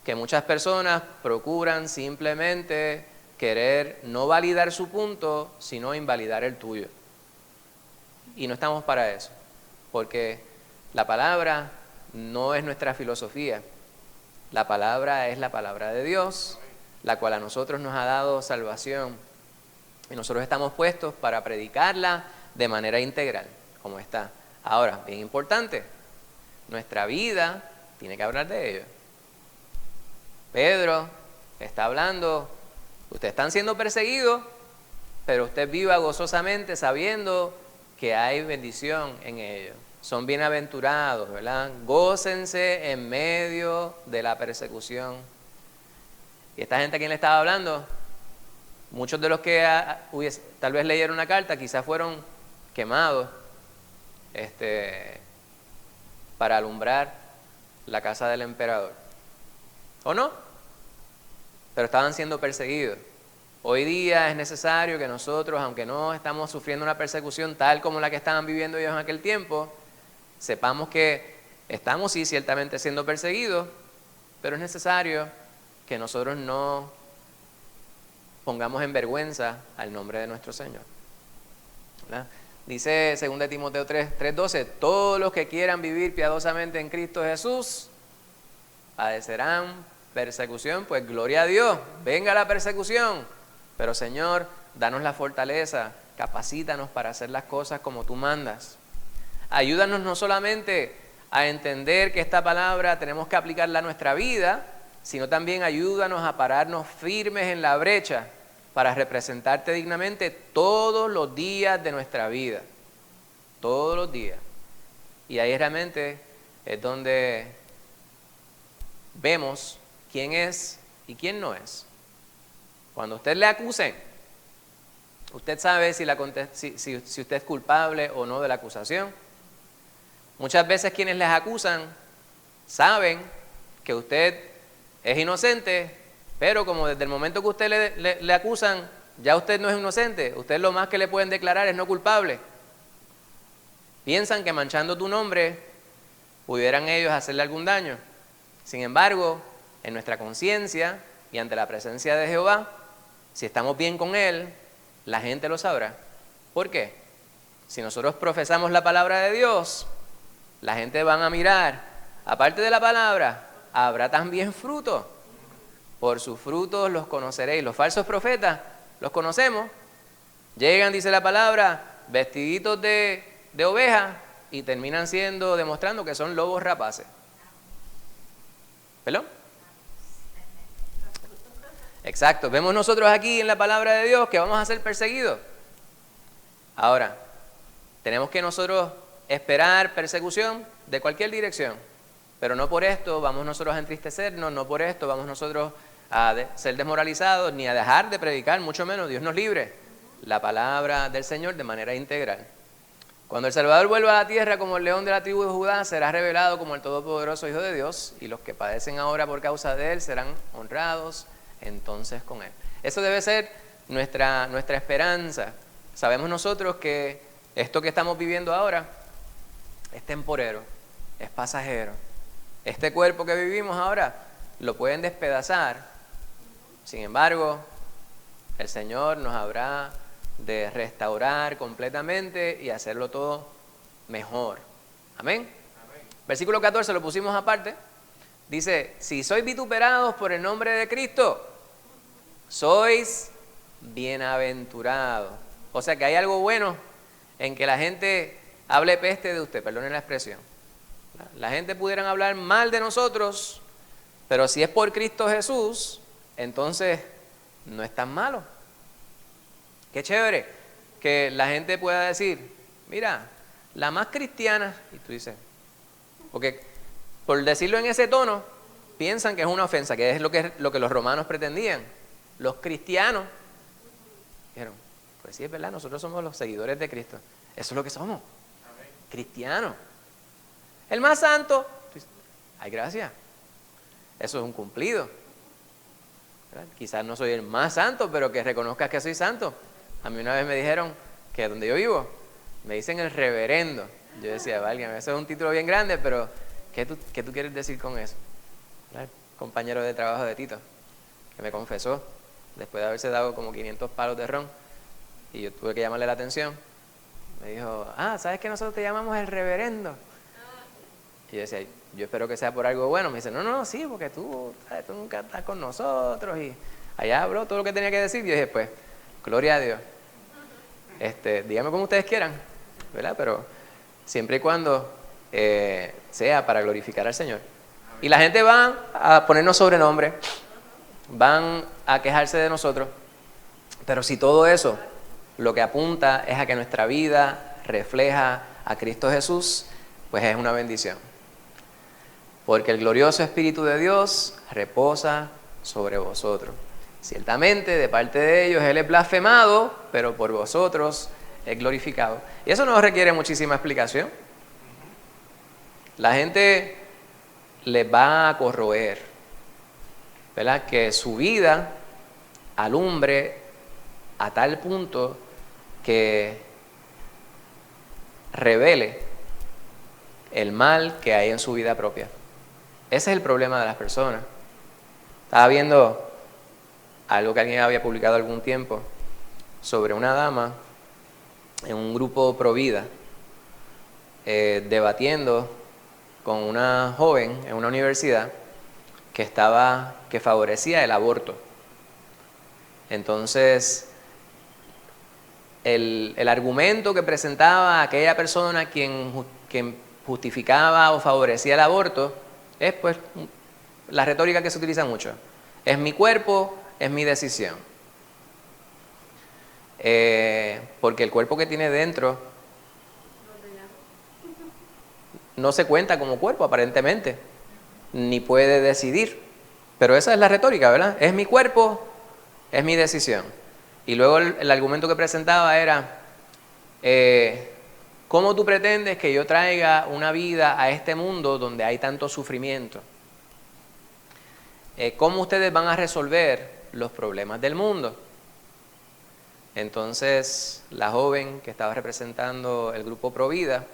que muchas personas procuran simplemente querer no validar su punto, sino invalidar el tuyo. Y no estamos para eso, porque la palabra no es nuestra filosofía. La palabra es la palabra de Dios, la cual a nosotros nos ha dado salvación. Y nosotros estamos puestos para predicarla de manera integral, como está. Ahora, bien importante, nuestra vida tiene que hablar de ello. Pedro está hablando, ustedes están siendo perseguidos, pero usted viva gozosamente sabiendo que hay bendición en ello. Son bienaventurados, ¿verdad? Gócense en medio de la persecución. Y esta gente a quien le estaba hablando, muchos de los que tal vez leyeron una carta, quizás fueron quemados para alumbrar la casa del emperador. ¿O no? Pero estaban siendo perseguidos. Hoy día es necesario que nosotros, aunque no estamos sufriendo una persecución tal como la que estaban viviendo ellos en aquel tiempo, sepamos que estamos sí ciertamente siendo perseguidos, pero es necesario que nosotros no pongamos en vergüenza al nombre de nuestro Señor. ¿Verdad? Dice 2 Timoteo 3:12, todos los que quieran vivir piadosamente en Cristo Jesús padecerán persecución, pues gloria a Dios, venga la persecución, pero Señor, danos la fortaleza, capacítanos para hacer las cosas como tú mandas. Ayúdanos no solamente a entender que esta palabra tenemos que aplicarla a nuestra vida, sino también ayúdanos a pararnos firmes en la brecha para representarte dignamente todos los días de nuestra vida. Todos los días. Y ahí realmente es donde vemos quién es y quién no es. Cuando usted le acusen, usted sabe si usted es culpable o no de la acusación. Muchas veces quienes les acusan saben que usted es inocente, pero como desde el momento que usted le acusan, ya usted no es inocente, usted lo más que le pueden declarar es no culpable. Piensan que manchando tu nombre pudieran ellos hacerle algún daño. Sin embargo, en nuestra conciencia y ante la presencia de Jehová, si estamos bien con Él, la gente lo sabrá. ¿Por qué? Si nosotros profesamos la palabra de Dios, la gente van a mirar, aparte de la palabra, habrá también fruto. Por sus frutos los conoceréis. Los falsos profetas los conocemos. Llegan, dice la palabra, vestiditos de oveja y terminan demostrando que son lobos rapaces. ¿Perdón? Exacto. Vemos nosotros aquí en la palabra de Dios que vamos a ser perseguidos. Ahora, tenemos que nosotros esperar persecución de cualquier dirección, pero no por esto vamos nosotros a entristecernos, no por esto vamos nosotros a ser desmoralizados, ni a dejar de predicar, mucho menos, Dios nos libre, la palabra del Señor de manera integral. Cuando el Salvador vuelva a la tierra como el león de la tribu de Judá, será revelado como el todopoderoso Hijo de Dios, y los que padecen ahora por causa de Él serán honrados entonces con Él. Eso debe ser nuestra esperanza. Sabemos nosotros que esto que estamos viviendo ahora es temporero, es pasajero. Este cuerpo que vivimos ahora lo pueden despedazar. Sin embargo, el Señor nos habrá de restaurar completamente y hacerlo todo mejor. Amén. Amén. Versículo 14 lo pusimos aparte. Dice, si sois vituperados por el nombre de Cristo, sois bienaventurados. O sea que hay algo bueno en que la gente hable peste de usted, perdonen la expresión. La gente pudiera hablar mal de nosotros, pero si es por Cristo Jesús, entonces no es tan malo. Qué chévere que la gente pueda decir, mira, la más cristiana, y tú dices, porque por decirlo en ese tono, piensan que es una ofensa, que es lo que los romanos pretendían. Los cristianos dijeron, pues sí, es verdad, nosotros somos los seguidores de Cristo. Eso es lo que somos, cristianos. El más santo, ay, gracias, eso es un cumplido. ¿Verdad? Quizás no soy el más santo, pero que reconozcas que soy santo. A mí una vez me dijeron que donde yo vivo, me dicen el reverendo. Yo decía, válgame, eso es un título bien grande, pero qué tú quieres decir con eso? El compañero de trabajo de Tito, que me confesó, después de haberse dado como 500 palos de ron, y yo tuve que llamarle la atención, me dijo, ¿sabes que nosotros te llamamos el reverendo? Y yo decía, yo espero que sea por algo bueno. Me dice, no, sí, porque tú nunca estás con nosotros. Y allá habló todo lo que tenía que decir. Y yo dije, pues, gloria a Dios. Díganme como ustedes quieran, ¿verdad? Pero siempre y cuando sea para glorificar al Señor. Y la gente va a ponernos sobrenombre, van a quejarse de nosotros. Pero si todo eso lo que apunta es a que nuestra vida refleja a Cristo Jesús, pues es una bendición. Porque el glorioso Espíritu de Dios reposa sobre vosotros. Ciertamente, de parte de ellos Él es blasfemado, pero por vosotros es glorificado. Y eso no requiere muchísima explicación. La gente les va a corroer, ¿verdad? Que su vida alumbre a tal punto que revele el mal que hay en su vida propia. Ese es el problema de las personas. Estaba viendo algo que alguien había publicado algún tiempo sobre una dama en un grupo pro vida, debatiendo con una joven en una universidad que favorecía el aborto. Entonces, el argumento que presentaba aquella persona quien justificaba o favorecía el aborto es pues la retórica que se utiliza mucho. Es mi cuerpo, es mi decisión. Porque el cuerpo que tiene dentro no se cuenta como cuerpo aparentemente, ni puede decidir. Pero esa es la retórica, ¿verdad? Es mi cuerpo, es mi decisión. Y luego el argumento que presentaba era, ¿cómo tú pretendes que yo traiga una vida a este mundo donde hay tanto sufrimiento? ¿Cómo ustedes van a resolver los problemas del mundo? Entonces, la joven que estaba representando el grupo Pro Vida,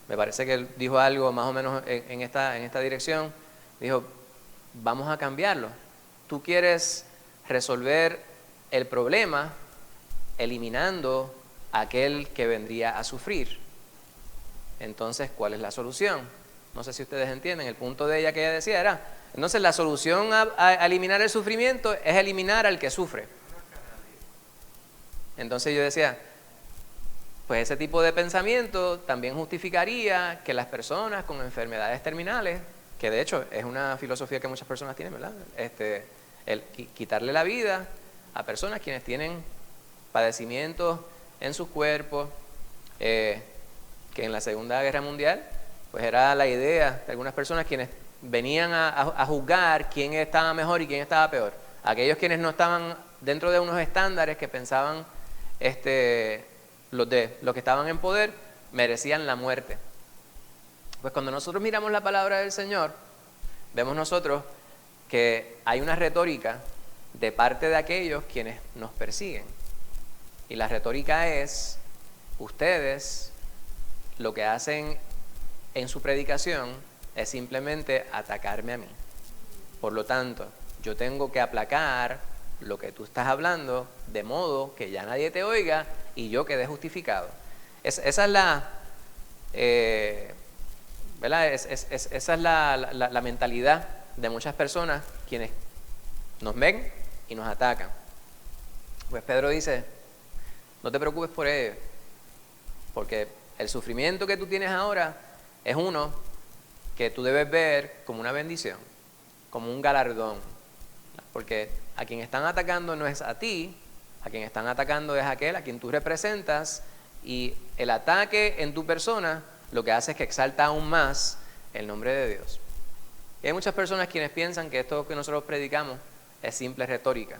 me parece que él dijo algo más o menos en esta dirección, dijo, vamos a cambiarlo. Tú quieres resolver el problema eliminando a aquel que vendría a sufrir. Entonces, ¿cuál es la solución? No sé si ustedes entienden, el punto de ella que ella decía era, entonces la solución a eliminar el sufrimiento es eliminar al que sufre. Entonces yo decía, pues ese tipo de pensamiento también justificaría que las personas con enfermedades terminales, que de hecho es una filosofía que muchas personas tienen, ¿verdad? El quitarle la vida a personas quienes tienen padecimientos en sus cuerpos, que en la Segunda Guerra Mundial, pues era la idea de algunas personas quienes venían a juzgar quién estaba mejor y quién estaba peor. Aquellos quienes no estaban dentro de unos estándares que pensaban los que estaban en poder merecían la muerte. Pues cuando nosotros miramos la palabra del Señor, vemos nosotros que hay una retórica de parte de aquellos quienes nos persiguen. Y la retórica es, ustedes lo que hacen en su predicación es simplemente atacarme a mí. Por lo tanto, yo tengo que aplacar lo que tú estás hablando de modo que ya nadie te oiga y yo quede justificado. Esa es la, ¿verdad? Esa es la mentalidad de muchas personas quienes nos ven y nos atacan. Pues Pedro dice, no te preocupes por ello, porque el sufrimiento que tú tienes ahora es uno que tú debes ver como una bendición, como un galardón, porque a quien están atacando no es a ti, a quien están atacando es a aquel a quien tú representas, y el ataque en tu persona lo que hace es que exalta aún más el nombre de Dios. Y hay muchas personas quienes piensan que esto que nosotros predicamos es simple retórica,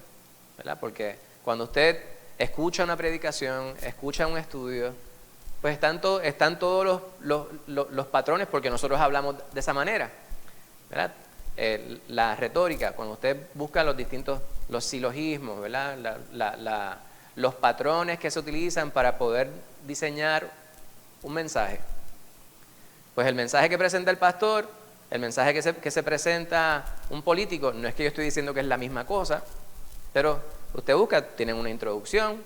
¿verdad? Porque cuando usted escucha una predicación, escucha un estudio, pues están todos los patrones, porque nosotros hablamos de esa manera, ¿verdad? La retórica, cuando usted busca los silogismos, ¿verdad? Los patrones que se utilizan para poder diseñar un mensaje. Pues el mensaje que presenta el pastor el mensaje que se presenta un político, no es que yo estoy diciendo que es la misma cosa, pero usted busca, tienen una introducción,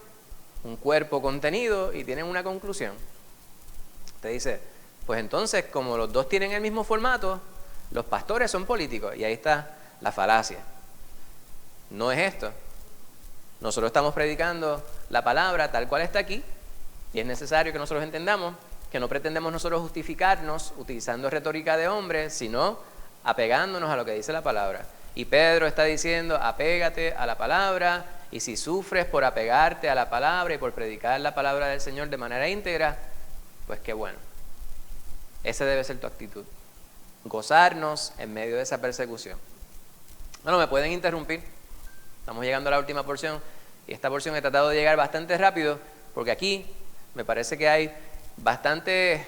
un cuerpo contenido y tienen una conclusión. Usted dice, pues entonces, como los dos tienen el mismo formato, los pastores son políticos. Y ahí está la falacia. No es esto. Nosotros estamos predicando la palabra tal cual está aquí, y es necesario que nosotros entendamos que no pretendemos nosotros justificarnos utilizando retórica de hombre, sino apegándonos a lo que dice la palabra. Y Pedro está diciendo, apégate a la palabra, y si sufres por apegarte a la palabra y por predicar la palabra del Señor de manera íntegra, pues qué bueno. Esa debe ser tu actitud. Gozarnos en medio de esa persecución. Bueno, me pueden interrumpir. Estamos llegando a la última porción, y esta porción he tratado de llegar bastante rápido, porque aquí me parece que hay bastante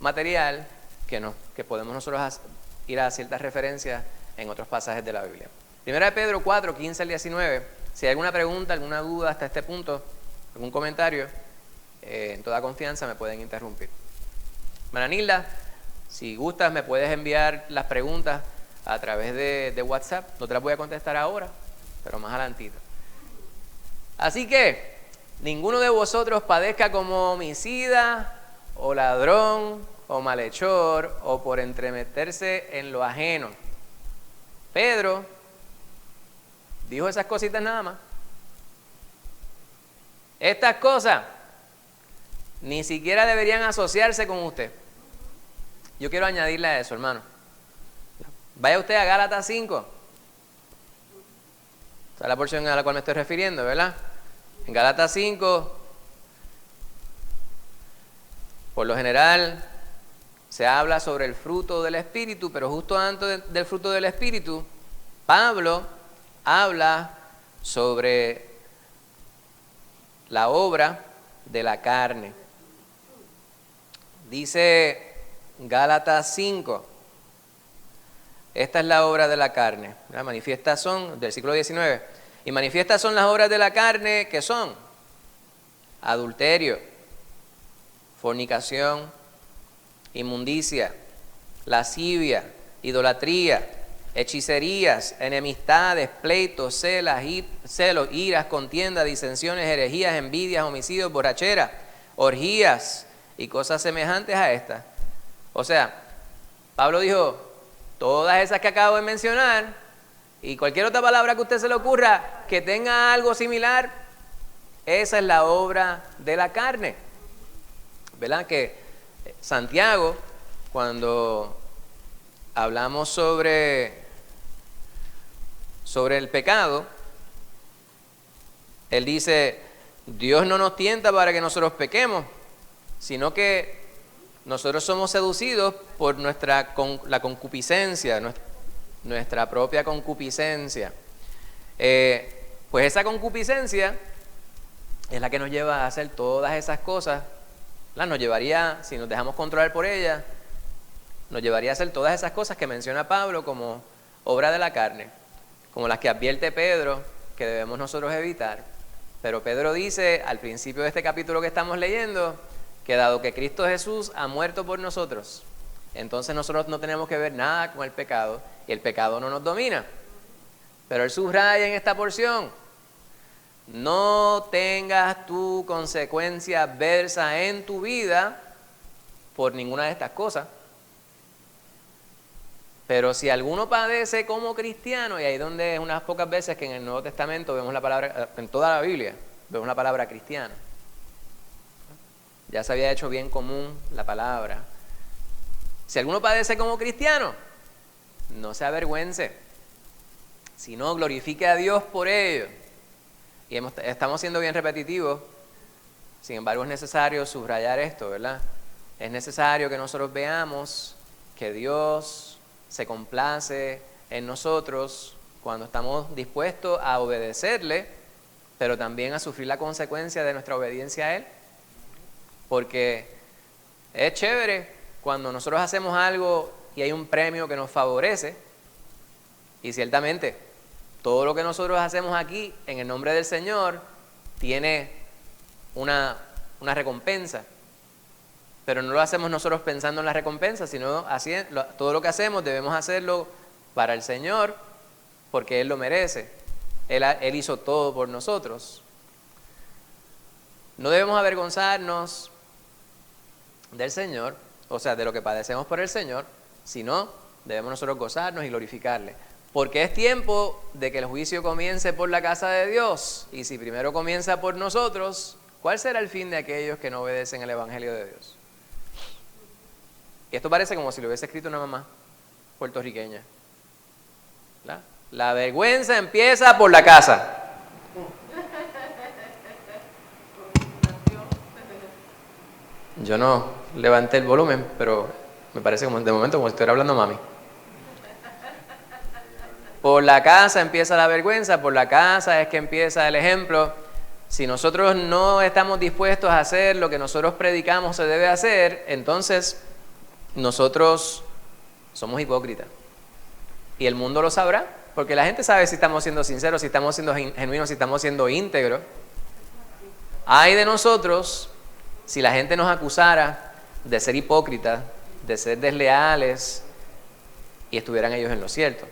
material que podemos nosotros ir a ciertas referencias en otros pasajes de la Biblia. Primera de Pedro 4, 15 al 19. Si hay alguna pregunta, alguna duda hasta este punto, algún comentario, en toda confianza me pueden interrumpir. Mananilda, si gustas me puedes enviar las preguntas a través de WhatsApp. No te las voy a contestar ahora, pero más adelantito. Así que ninguno de vosotros padezca como homicida o ladrón o malhechor o por entremeterse en lo ajeno. Pedro dijo esas cositas nada más. Estas cosas ni siquiera deberían asociarse con usted. Yo quiero añadirle a eso, hermano. Vaya usted a Gálatas 5. Esa es la porción a la cual me estoy refiriendo, ¿verdad? En Gálatas 5, por lo general, se habla sobre el fruto del Espíritu, pero justo antes del fruto del Espíritu, Pablo habla sobre la obra de la carne. Dice Gálatas 5, esta es la obra de la carne. Manifiestas son, del siglo XIX, y manifiestas son las obras de la carne, que son adulterio, fornicación, inmundicia, lascivia, idolatría, hechicerías, enemistades, pleitos, celos, iras, contiendas, disensiones, herejías, envidias, homicidios, borracheras, orgías y cosas semejantes a estas. O sea, Pablo dijo, todas esas que acabo de mencionar y cualquier otra palabra que a usted se le ocurra que tenga algo similar, esa es la obra de la carne. ¿Verdad? Que Santiago, cuando hablamos sobre el pecado, él dice, Dios no nos tienta para que nosotros pequemos, sino que nosotros somos seducidos por la concupiscencia, nuestra propia concupiscencia. Pues esa concupiscencia es la que nos lleva a hacer todas esas cosas. Nos llevaría, si nos dejamos controlar por ella, nos llevaría a hacer todas esas cosas que menciona Pablo como obra de la carne, como las que advierte Pedro que debemos nosotros evitar. Pero Pedro dice al principio de este capítulo que estamos leyendo, que dado que Cristo Jesús ha muerto por nosotros, entonces nosotros no tenemos que ver nada con el pecado y el pecado no nos domina. Pero él subraya en esta porción, no tengas tú consecuencia adversa en tu vida por ninguna de estas cosas. Pero si alguno padece como cristiano, y ahí donde es unas pocas veces que en el Nuevo Testamento vemos la palabra, en toda la Biblia, vemos la palabra cristiano. Ya se había hecho bien común la palabra. Si alguno padece como cristiano, no se avergüence, sino glorifique a Dios por ello. Y estamos siendo bien repetitivos, sin embargo es necesario subrayar esto, ¿verdad? Es necesario que nosotros veamos que Dios se complace en nosotros cuando estamos dispuestos a obedecerle, pero también a sufrir la consecuencia de nuestra obediencia a Él. Porque es chévere cuando nosotros hacemos algo y hay un premio que nos favorece, y ciertamente todo lo que nosotros hacemos aquí en el nombre del Señor tiene una recompensa. pero no lo hacemos nosotros pensando en la recompensa, sino todo lo que hacemos debemos hacerlo para el Señor, porque Él lo merece. Él hizo todo por nosotros. No debemos avergonzarnos del Señor, o sea, de lo que padecemos por el Señor, sino debemos nosotros gozarnos y glorificarle. Porque es tiempo de que el juicio comience por la casa de Dios. Y si primero comienza por nosotros, ¿cuál será el fin de aquellos que no obedecen el Evangelio de Dios? Y esto parece como si lo hubiese escrito una mamá puertorriqueña. ¿Verdad? La vergüenza empieza por la casa. Yo no levanté el volumen, pero me parece como de momento como si estuviera hablando mami. Por la casa empieza la vergüenza, por la casa es que empieza el ejemplo. Si nosotros no estamos dispuestos a hacer lo que nosotros predicamos se debe hacer, entonces nosotros somos hipócritas. Y el mundo lo sabrá, porque la gente sabe si estamos siendo sinceros, si estamos siendo genuinos, si estamos siendo íntegros. Ay de nosotros si la gente nos acusara de ser hipócritas, de ser desleales, y estuvieran ellos en lo cierto.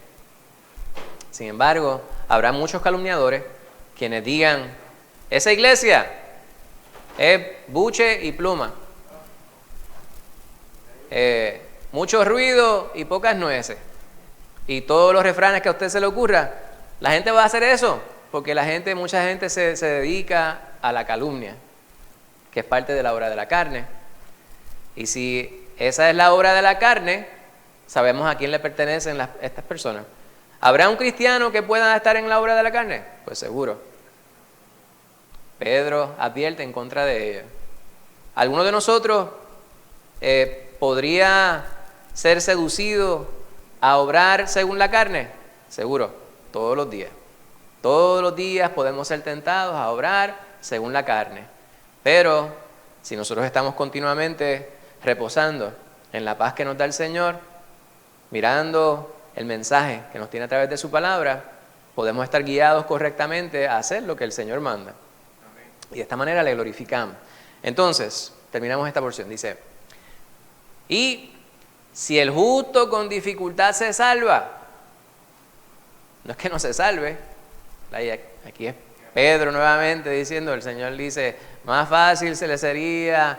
Sin embargo, habrá muchos calumniadores quienes digan, esa iglesia es buche y pluma, mucho ruido y pocas nueces, y todos los refranes que a usted se le ocurra, la gente va a hacer eso, porque mucha gente se dedica a la calumnia, que es parte de la obra de la carne. Y si esa es la obra de la carne, sabemos a quién le pertenecen estas personas. ¿Habrá un cristiano que pueda estar en la obra de la carne? Pues seguro. Pedro advierte en contra de ella. ¿Alguno de nosotros podría ser seducido a obrar según la carne? Seguro, todos los días. Todos los días podemos ser tentados a obrar según la carne. Pero si nosotros estamos continuamente reposando en la paz que nos da el Señor, mirando el mensaje que nos tiene a través de su palabra, podemos estar guiados correctamente a hacer lo que el Señor manda. Y de esta manera le glorificamos. Entonces, terminamos esta porción. Dice, y si el justo con dificultad se salva, no es que no se salve, aquí es Pedro nuevamente diciendo, el Señor dice, más fácil se le sería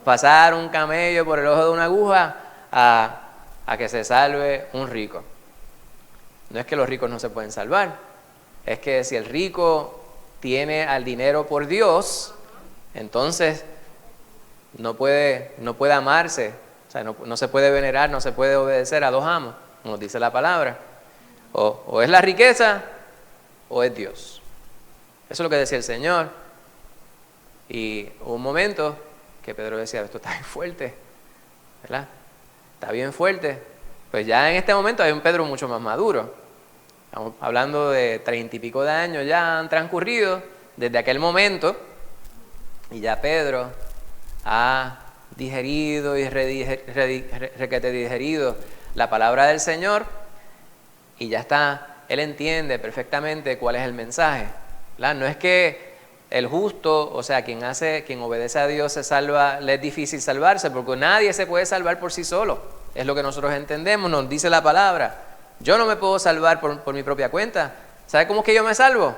pasar un camello por el ojo de una aguja a que se salve un rico. No es que los ricos no se pueden salvar, es que si el rico tiene al dinero por Dios, entonces no puede amarse, o sea, no se puede venerar, no se puede obedecer a dos amos, nos dice la palabra. O es la riqueza o es Dios. Eso es lo que decía el Señor. Y hubo un momento que Pedro decía, esto está bien fuerte, ¿verdad? Está bien fuerte. Pues ya en este momento hay un Pedro mucho más maduro. Estamos hablando de 30 y pico de años, ya han transcurrido desde aquel momento, y ya Pedro ha digerido y requete digerido la palabra del Señor, y ya está, él entiende perfectamente cuál es el mensaje, ¿verdad? No es que el justo, o sea, quien obedece a Dios se salva, le es difícil salvarse, porque nadie se puede salvar por sí solo. Es lo que nosotros entendemos, nos dice la palabra. Yo no me puedo salvar por mi propia cuenta. ¿Sabe cómo es que yo me salvo?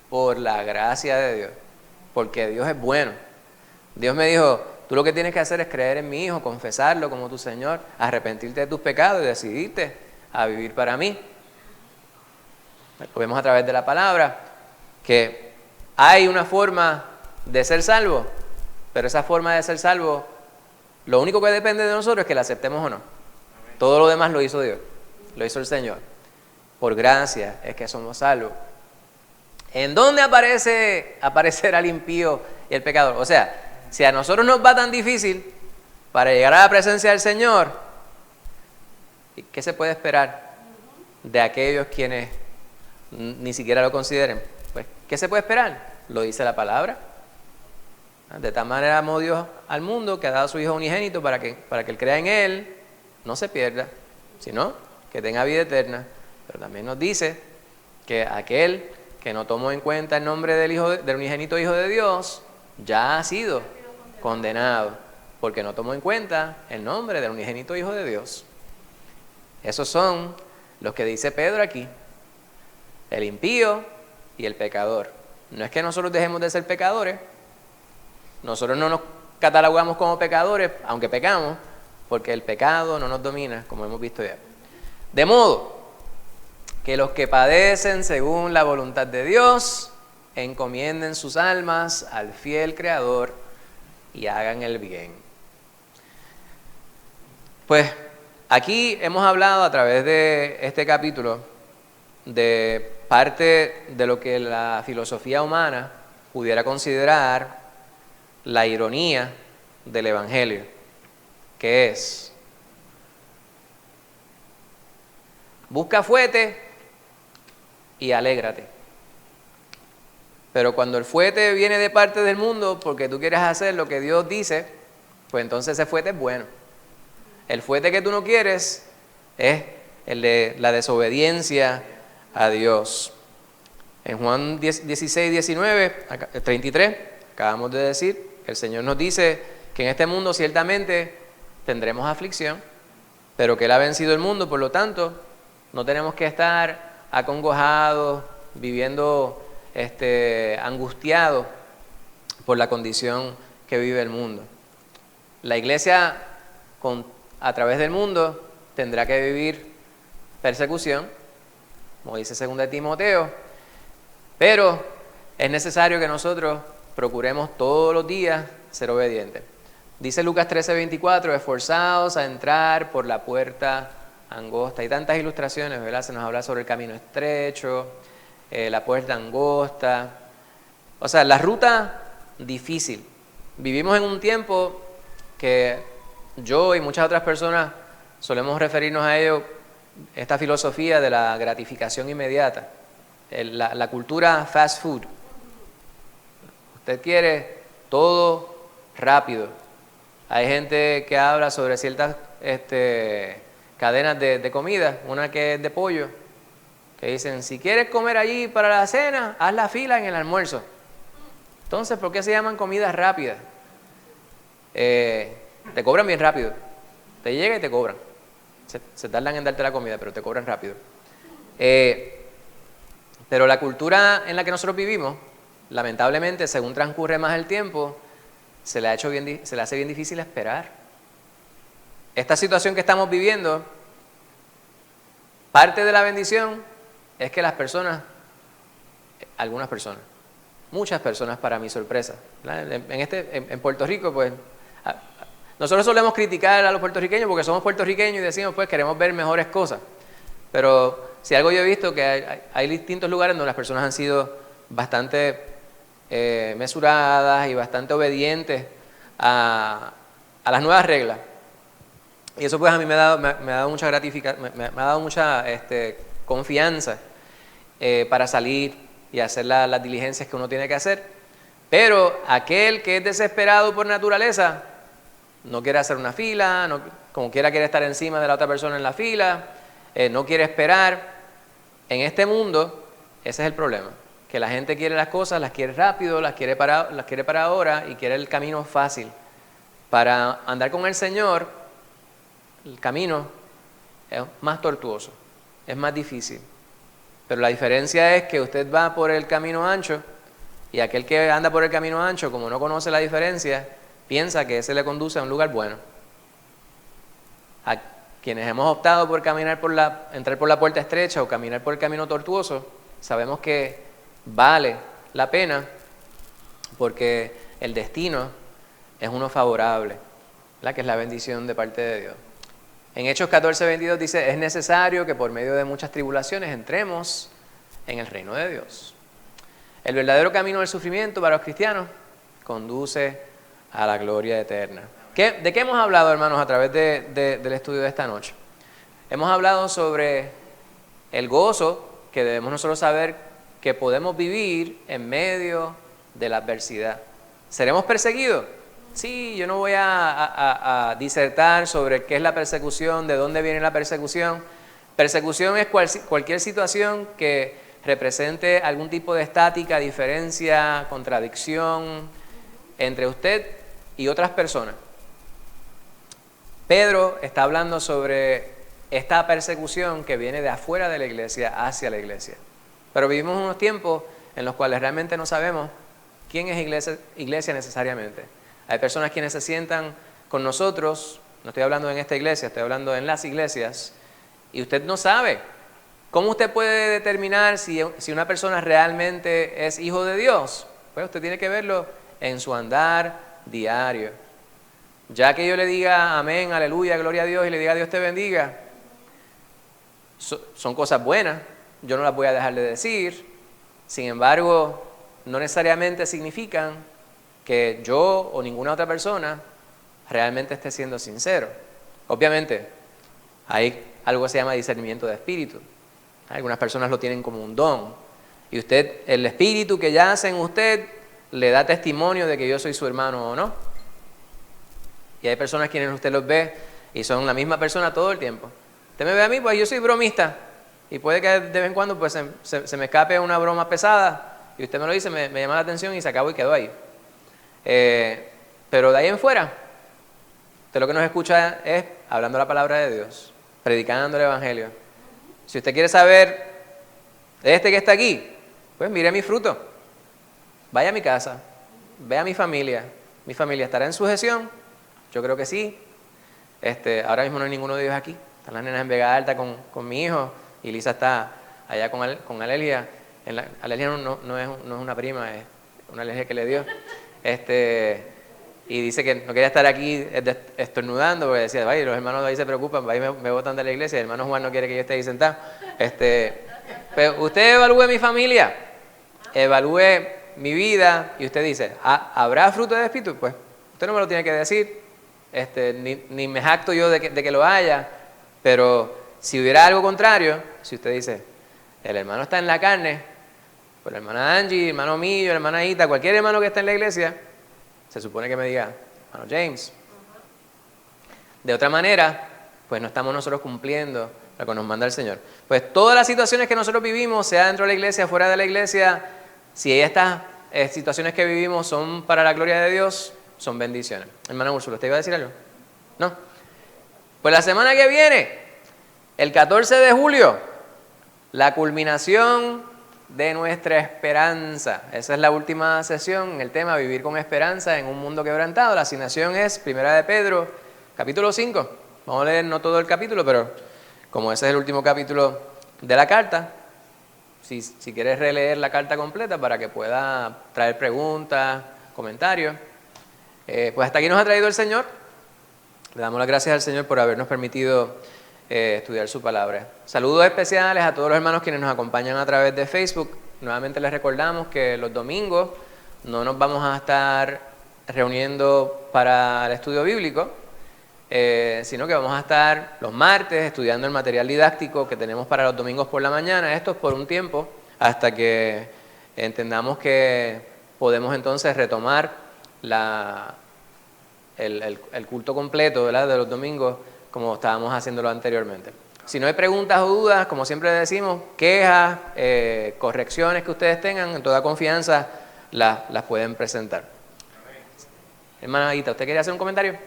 Por la gracia de Dios, porque Dios es bueno. Dios me dijo, tú lo que tienes que hacer es creer en mi Hijo, confesarlo como tu Señor, arrepentirte de tus pecados y decidirte a vivir para mí. Lo vemos a través de la palabra, que hay una forma de ser salvo, pero esa forma de ser salvo, lo único que depende de nosotros es que la aceptemos o no. Todo lo demás lo hizo Dios, lo hizo el Señor. Por gracia es que somos salvos. ¿En dónde aparecerá el impío y el pecador? O sea, si a nosotros nos va tan difícil para llegar a la presencia del Señor, ¿qué se puede esperar de aquellos quienes ni siquiera lo consideren? Pues, ¿qué se puede esperar? Lo dice la palabra. De tal manera amó Dios al mundo que ha dado a su Hijo unigénito para que él crea en Él, no se pierda, sino que tenga vida eterna. Pero también nos dice que aquel que no tomó en cuenta el nombre del unigénito Hijo de Dios ya ha sido condenado. porque no tomó en cuenta el nombre del unigénito Hijo de Dios. Esos son los que dice Pedro aquí, el impío y el pecador. No es que nosotros dejemos de ser pecadores, nosotros no nos catalogamos como pecadores, aunque pecamos, porque el pecado no nos domina, como hemos visto ya. De modo que los que padecen según la voluntad de Dios, encomienden sus almas al fiel Creador y hagan el bien. Pues aquí hemos hablado a través de este capítulo de parte de lo que la filosofía humana pudiera considerar la ironía del Evangelio, que es: busca fuete y alégrate. Pero cuando el fuete viene de parte del mundo porque tú quieres hacer lo que Dios dice, pues entonces ese fuete es bueno. El fuete que tú no quieres es el de la desobediencia a Dios. En Juan 16, 19, 33, acabamos de decir que el Señor nos dice que en este mundo ciertamente tendremos aflicción, pero que Él ha vencido el mundo, por lo tanto, no tenemos que estar acongojados, viviendo angustiados por la condición que vive el mundo. La iglesia, a través del mundo, tendrá que vivir persecución, como dice 2 Timoteo, pero es necesario que nosotros procuremos todos los días ser obedientes. Dice Lucas 13:24, esforzados a entrar por la puerta angosta. Hay tantas ilustraciones, ¿verdad? Se nos habla sobre el camino estrecho, la puerta angosta, o sea, la ruta difícil. Vivimos en un tiempo que yo y muchas otras personas solemos referirnos a ello, esta filosofía de la gratificación inmediata, la cultura fast food. Usted quiere todo rápido. Hay gente que habla sobre ciertas cadenas de comida, una que es de pollo, que dicen: si quieres comer allí para la cena, haz la fila en el almuerzo. Entonces, ¿por qué se llaman comidas rápidas? Te cobran bien rápido. Te llega y te cobran. Se tardan en darte la comida, pero te cobran rápido. Pero la cultura en la que nosotros vivimos, lamentablemente, según transcurre más el tiempo, se le hace bien difícil esperar. Esta situación que estamos viviendo, parte de la bendición es que las personas, algunas personas, muchas personas para mi sorpresa, en Puerto Rico, pues nosotros solemos criticar a los puertorriqueños porque somos puertorriqueños y decimos, pues queremos ver mejores cosas. Pero si algo yo he visto, que hay distintos lugares donde las personas han sido bastante mesuradas y bastante obedientes a las nuevas reglas. Y eso pues a mí me ha dado mucha gratificación, me ha dado mucha confianza para salir y hacer las diligencias que uno tiene que hacer. Pero aquel que es desesperado por naturaleza no quiere hacer una fila, como quiera quiere estar encima de la otra persona en la fila, no quiere esperar. En este mundo ese es el problema, que la gente quiere las cosas, las quiere rápido, las quiere para ahora y quiere el camino fácil. Para andar con el Señor, el camino es más tortuoso, es más difícil. Pero la diferencia es que usted va por el camino ancho y aquel que anda por el camino ancho, como no conoce la diferencia, piensa que ese le conduce a un lugar bueno. A quienes hemos optado por entrar por la puerta estrecha o caminar por el camino tortuoso, sabemos que vale la pena porque el destino es uno favorable, ¿verdad? Que es la bendición de parte de Dios. En Hechos 14:22 dice: es necesario que por medio de muchas tribulaciones entremos en el reino de Dios. El verdadero camino del sufrimiento para los cristianos conduce a la gloria eterna. ¿De qué hemos hablado, hermanos, a través del estudio de esta noche? Hemos hablado sobre el gozo que debemos nosotros saber que podemos vivir en medio de la adversidad. ¿Seremos perseguidos? Sí, yo no voy a disertar sobre qué es la persecución, de dónde viene la persecución. Persecución es cualquier situación que represente algún tipo de estática, diferencia, contradicción entre usted y otras personas. Pedro está hablando sobre esta persecución que viene de afuera de la iglesia hacia la iglesia. Pero vivimos unos tiempos en los cuales realmente no sabemos quién es iglesia necesariamente. Hay personas quienes se sientan con nosotros, no estoy hablando en esta iglesia, estoy hablando en las iglesias, y usted no sabe. ¿Cómo usted puede determinar si una persona realmente es hijo de Dios? Pues usted tiene que verlo en su andar diario. Ya que yo le diga amén, aleluya, gloria a Dios, y le diga Dios te bendiga, son cosas buenas, yo no las voy a dejar de decir. Sin embargo, no necesariamente significan que yo o ninguna otra persona realmente esté siendo sincero. Obviamente, hay algo que se llama discernimiento de espíritu. Algunas personas lo tienen como un don. Y usted, el espíritu que yace en usted, le da testimonio de que yo soy su hermano o no. Y hay personas quienes usted los ve y son la misma persona todo el tiempo. Usted me ve a mí, pues yo soy bromista. Y puede que de vez en cuando pues, se me escape una broma pesada. Y usted me lo dice, me llama la atención y se acabó y quedó ahí. Pero de ahí en fuera, usted lo que nos escucha es hablando la palabra de Dios, predicando el evangelio. Si usted quiere saber de este que está aquí, pues mire mi fruto. Vaya a mi casa, vea a mi familia. ¿Mi familia estará en sujeción? Yo creo que sí. Ahora mismo no hay ninguno de ellos aquí. Están las nenas en Vega Alta con mi hijo y Lisa está allá con Alelia. Alelia no es una prima, es una alergia que le dio. Y dice que no quería estar aquí estornudando porque decía, vaya, los hermanos de ahí se preocupan, vaya, me botan de la iglesia, el hermano Juan no quiere que yo esté ahí sentado. Pero usted evalúe mi familia, evalúe mi vida y usted dice, ¿habrá fruto del Espíritu? Pues usted no me lo tiene que decir, ni me jacto yo de que lo haya, pero si hubiera algo contrario, si usted dice, el hermano está en la carne, pues la hermana Angie, el hermano mío, la hermana Ita, cualquier hermano que esté en la iglesia, se supone que me diga, hermano James. De otra manera, pues no estamos nosotros cumpliendo lo que nos manda el Señor. Pues todas las situaciones que nosotros vivimos, sea dentro de la iglesia, fuera de la iglesia, si estas situaciones que vivimos son para la gloria de Dios, son bendiciones. Hermana Úrsula, ¿usted iba a decir algo? ¿No? Pues la semana que viene, el 14 de julio, la culminación de nuestra esperanza. Esa es la última sesión, el tema vivir con esperanza en un mundo quebrantado. La asignación es 1 de Pedro, capítulo 5. Vamos a leer no todo el capítulo, pero como ese es el último capítulo de la carta, si quieres releer la carta completa para que pueda traer preguntas, comentarios, pues hasta aquí nos ha traído el Señor. Le damos las gracias al Señor por habernos permitido estudiar su palabra. Saludos especiales a todos los hermanos quienes nos acompañan a través de Facebook. Nuevamente les recordamos que los domingos no nos vamos a estar reuniendo para el estudio bíblico, sino que vamos a estar los martes estudiando el material didáctico que tenemos para los domingos por la mañana. Esto es por un tiempo, hasta que entendamos que podemos entonces retomar el culto completo, ¿verdad?, de los domingos, como estábamos haciéndolo anteriormente. Si no hay preguntas o dudas, como siempre decimos, quejas, correcciones que ustedes tengan, en toda confianza las pueden presentar. Hermana Aguita, ¿usted quería hacer un comentario?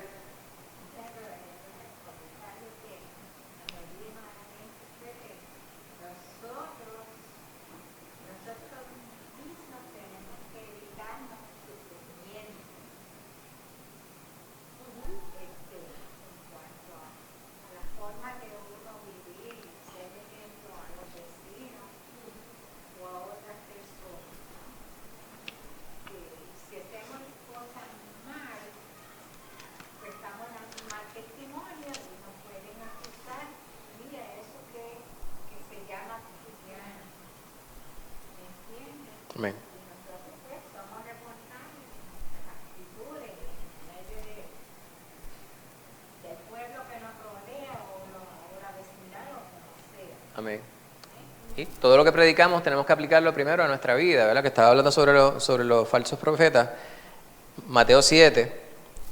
Amén. Amén. Y todo lo que predicamos tenemos que aplicarlo primero a nuestra vida, ¿verdad? Que estaba hablando sobre los falsos profetas. Mateo 7,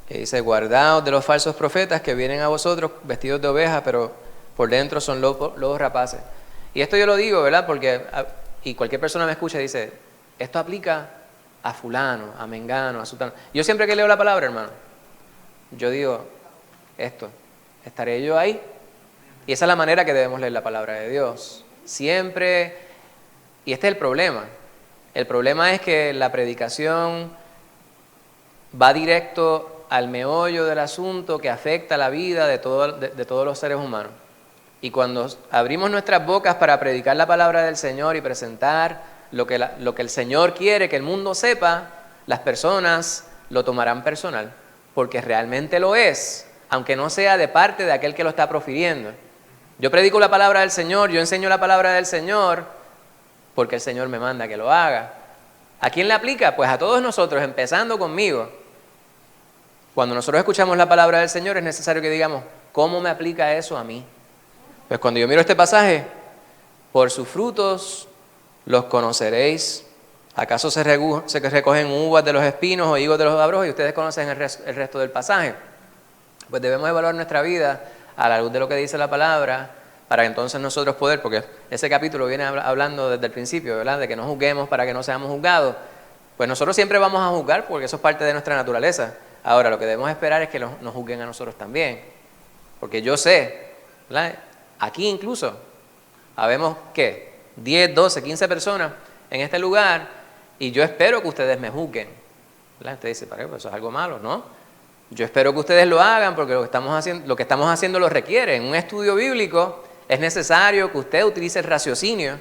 que dice, guardaos de los falsos profetas que vienen a vosotros vestidos de oveja, pero por dentro son lobos rapaces. Y esto yo lo digo, ¿verdad? Porque, y cualquier persona me escucha y dice, esto aplica a fulano, a mengano, a sutano. Yo siempre que leo la palabra, hermano, yo digo esto. estaré yo ahí. Y esa es la manera que debemos leer la palabra de Dios. Siempre, y este es el problema. El problema es que la predicación va directo al meollo del asunto que afecta la vida de todos los seres humanos. Y cuando abrimos nuestras bocas para predicar la palabra del Señor y presentar lo que el Señor quiere que el mundo sepa, las personas lo tomarán personal, porque realmente lo es, aunque no sea de parte de aquel que lo está profiriendo. Yo predico la palabra del Señor, yo enseño la palabra del Señor, porque el Señor me manda que lo haga. ¿A quién le aplica? Pues a todos nosotros, empezando conmigo. Cuando nosotros escuchamos la palabra del Señor es necesario que digamos, ¿cómo me aplica eso a mí? Pues cuando yo miro este pasaje, por sus frutos los conoceréis. ¿Acaso se recogen uvas de los espinos o higos de los abrojos? Y ustedes conocen el resto del pasaje. Pues debemos evaluar nuestra vida a la luz de lo que dice la palabra, para entonces nosotros poder, porque ese capítulo viene hablando desde el principio, ¿verdad? De que no juzguemos para que no seamos juzgados. Pues nosotros siempre vamos a juzgar porque eso es parte de nuestra naturaleza. Ahora, lo que debemos esperar es que nos juzguen a nosotros también. Porque yo sé, ¿verdad? Aquí incluso, habemos, ¿qué? 10, 12, 15 personas en este lugar y yo espero que ustedes me juzguen. ¿Verdad? Usted dice, ¿para qué? Pues eso es algo malo, ¿no? Yo espero que ustedes lo hagan porque lo que estamos haciendo lo requiere. En un estudio bíblico es necesario que usted utilice el raciocinio.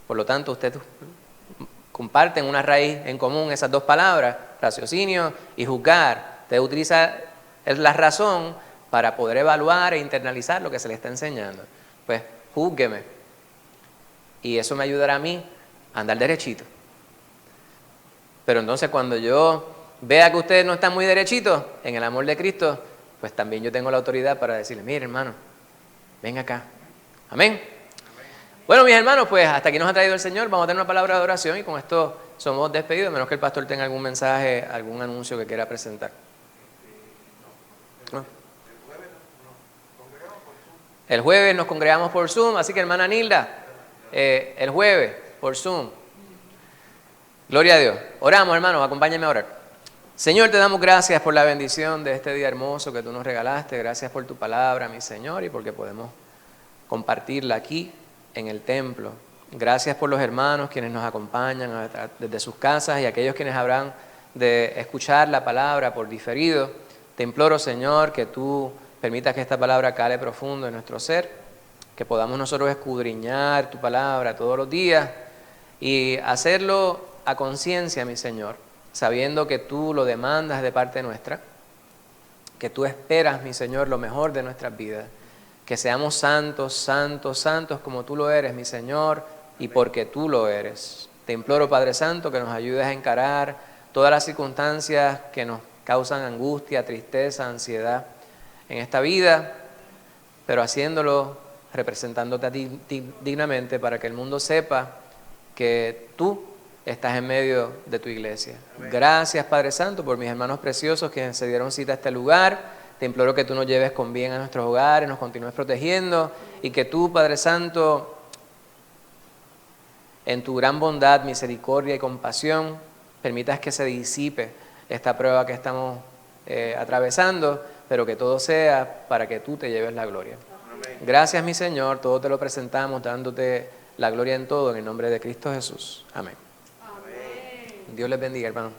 Por lo tanto, ustedes comparten una raíz en común, esas dos palabras, raciocinio y juzgar. Usted utiliza la razón para poder evaluar e internalizar lo que se le está enseñando. Pues júzgueme. Y eso me ayudará a mí a andar derechito. Pero entonces cuando yo vea que ustedes no están muy derechitos en el amor de Cristo, pues también yo tengo la autoridad para decirle, mire hermano, ven acá. Amén. Bueno, mis hermanos, pues hasta aquí nos ha traído el Señor. Vamos a tener una palabra de oración y con esto somos despedidos, a menos que el pastor tenga algún mensaje, algún anuncio que quiera presentar. ¿No? El jueves nos congregamos por Zoom, así que hermana Nilda, el jueves por Zoom. Gloria a Dios. Oramos, hermanos, acompáñenme a orar. Señor, te damos gracias por la bendición de este día hermoso que tú nos regalaste. Gracias por tu palabra, mi Señor, y porque podemos compartirla aquí en el templo. Gracias por los hermanos quienes nos acompañan desde sus casas y aquellos quienes habrán de escuchar la palabra por diferido. Te imploro, Señor, que tú permitas que esta palabra cale profundo en nuestro ser, que podamos nosotros escudriñar tu palabra todos los días y hacerlo a conciencia, mi Señor, sabiendo que tú lo demandas de parte nuestra, que tú esperas, mi Señor, lo mejor de nuestras vidas, que seamos santos, santos, santos como tú lo eres, mi Señor, y porque tú lo eres. Te imploro, Padre Santo, que nos ayudes a encarar todas las circunstancias que nos causan angustia, tristeza, ansiedad en esta vida, pero haciéndolo representándote a ti dignamente para que el mundo sepa que tú estás en medio de tu iglesia. Amén. Gracias, Padre Santo, por mis hermanos preciosos que se dieron cita a este lugar. Te imploro que tú nos lleves con bien a nuestros hogares, nos continúes protegiendo y que tú, Padre Santo, en tu gran bondad, misericordia y compasión, permitas que se disipe esta prueba que estamos atravesando, pero que todo sea para que tú te lleves la gloria. Amén. Gracias, mi Señor, todo te lo presentamos dándote la gloria en todo, en el nombre de Cristo Jesús. Amén. Amén. Dios les bendiga, hermano.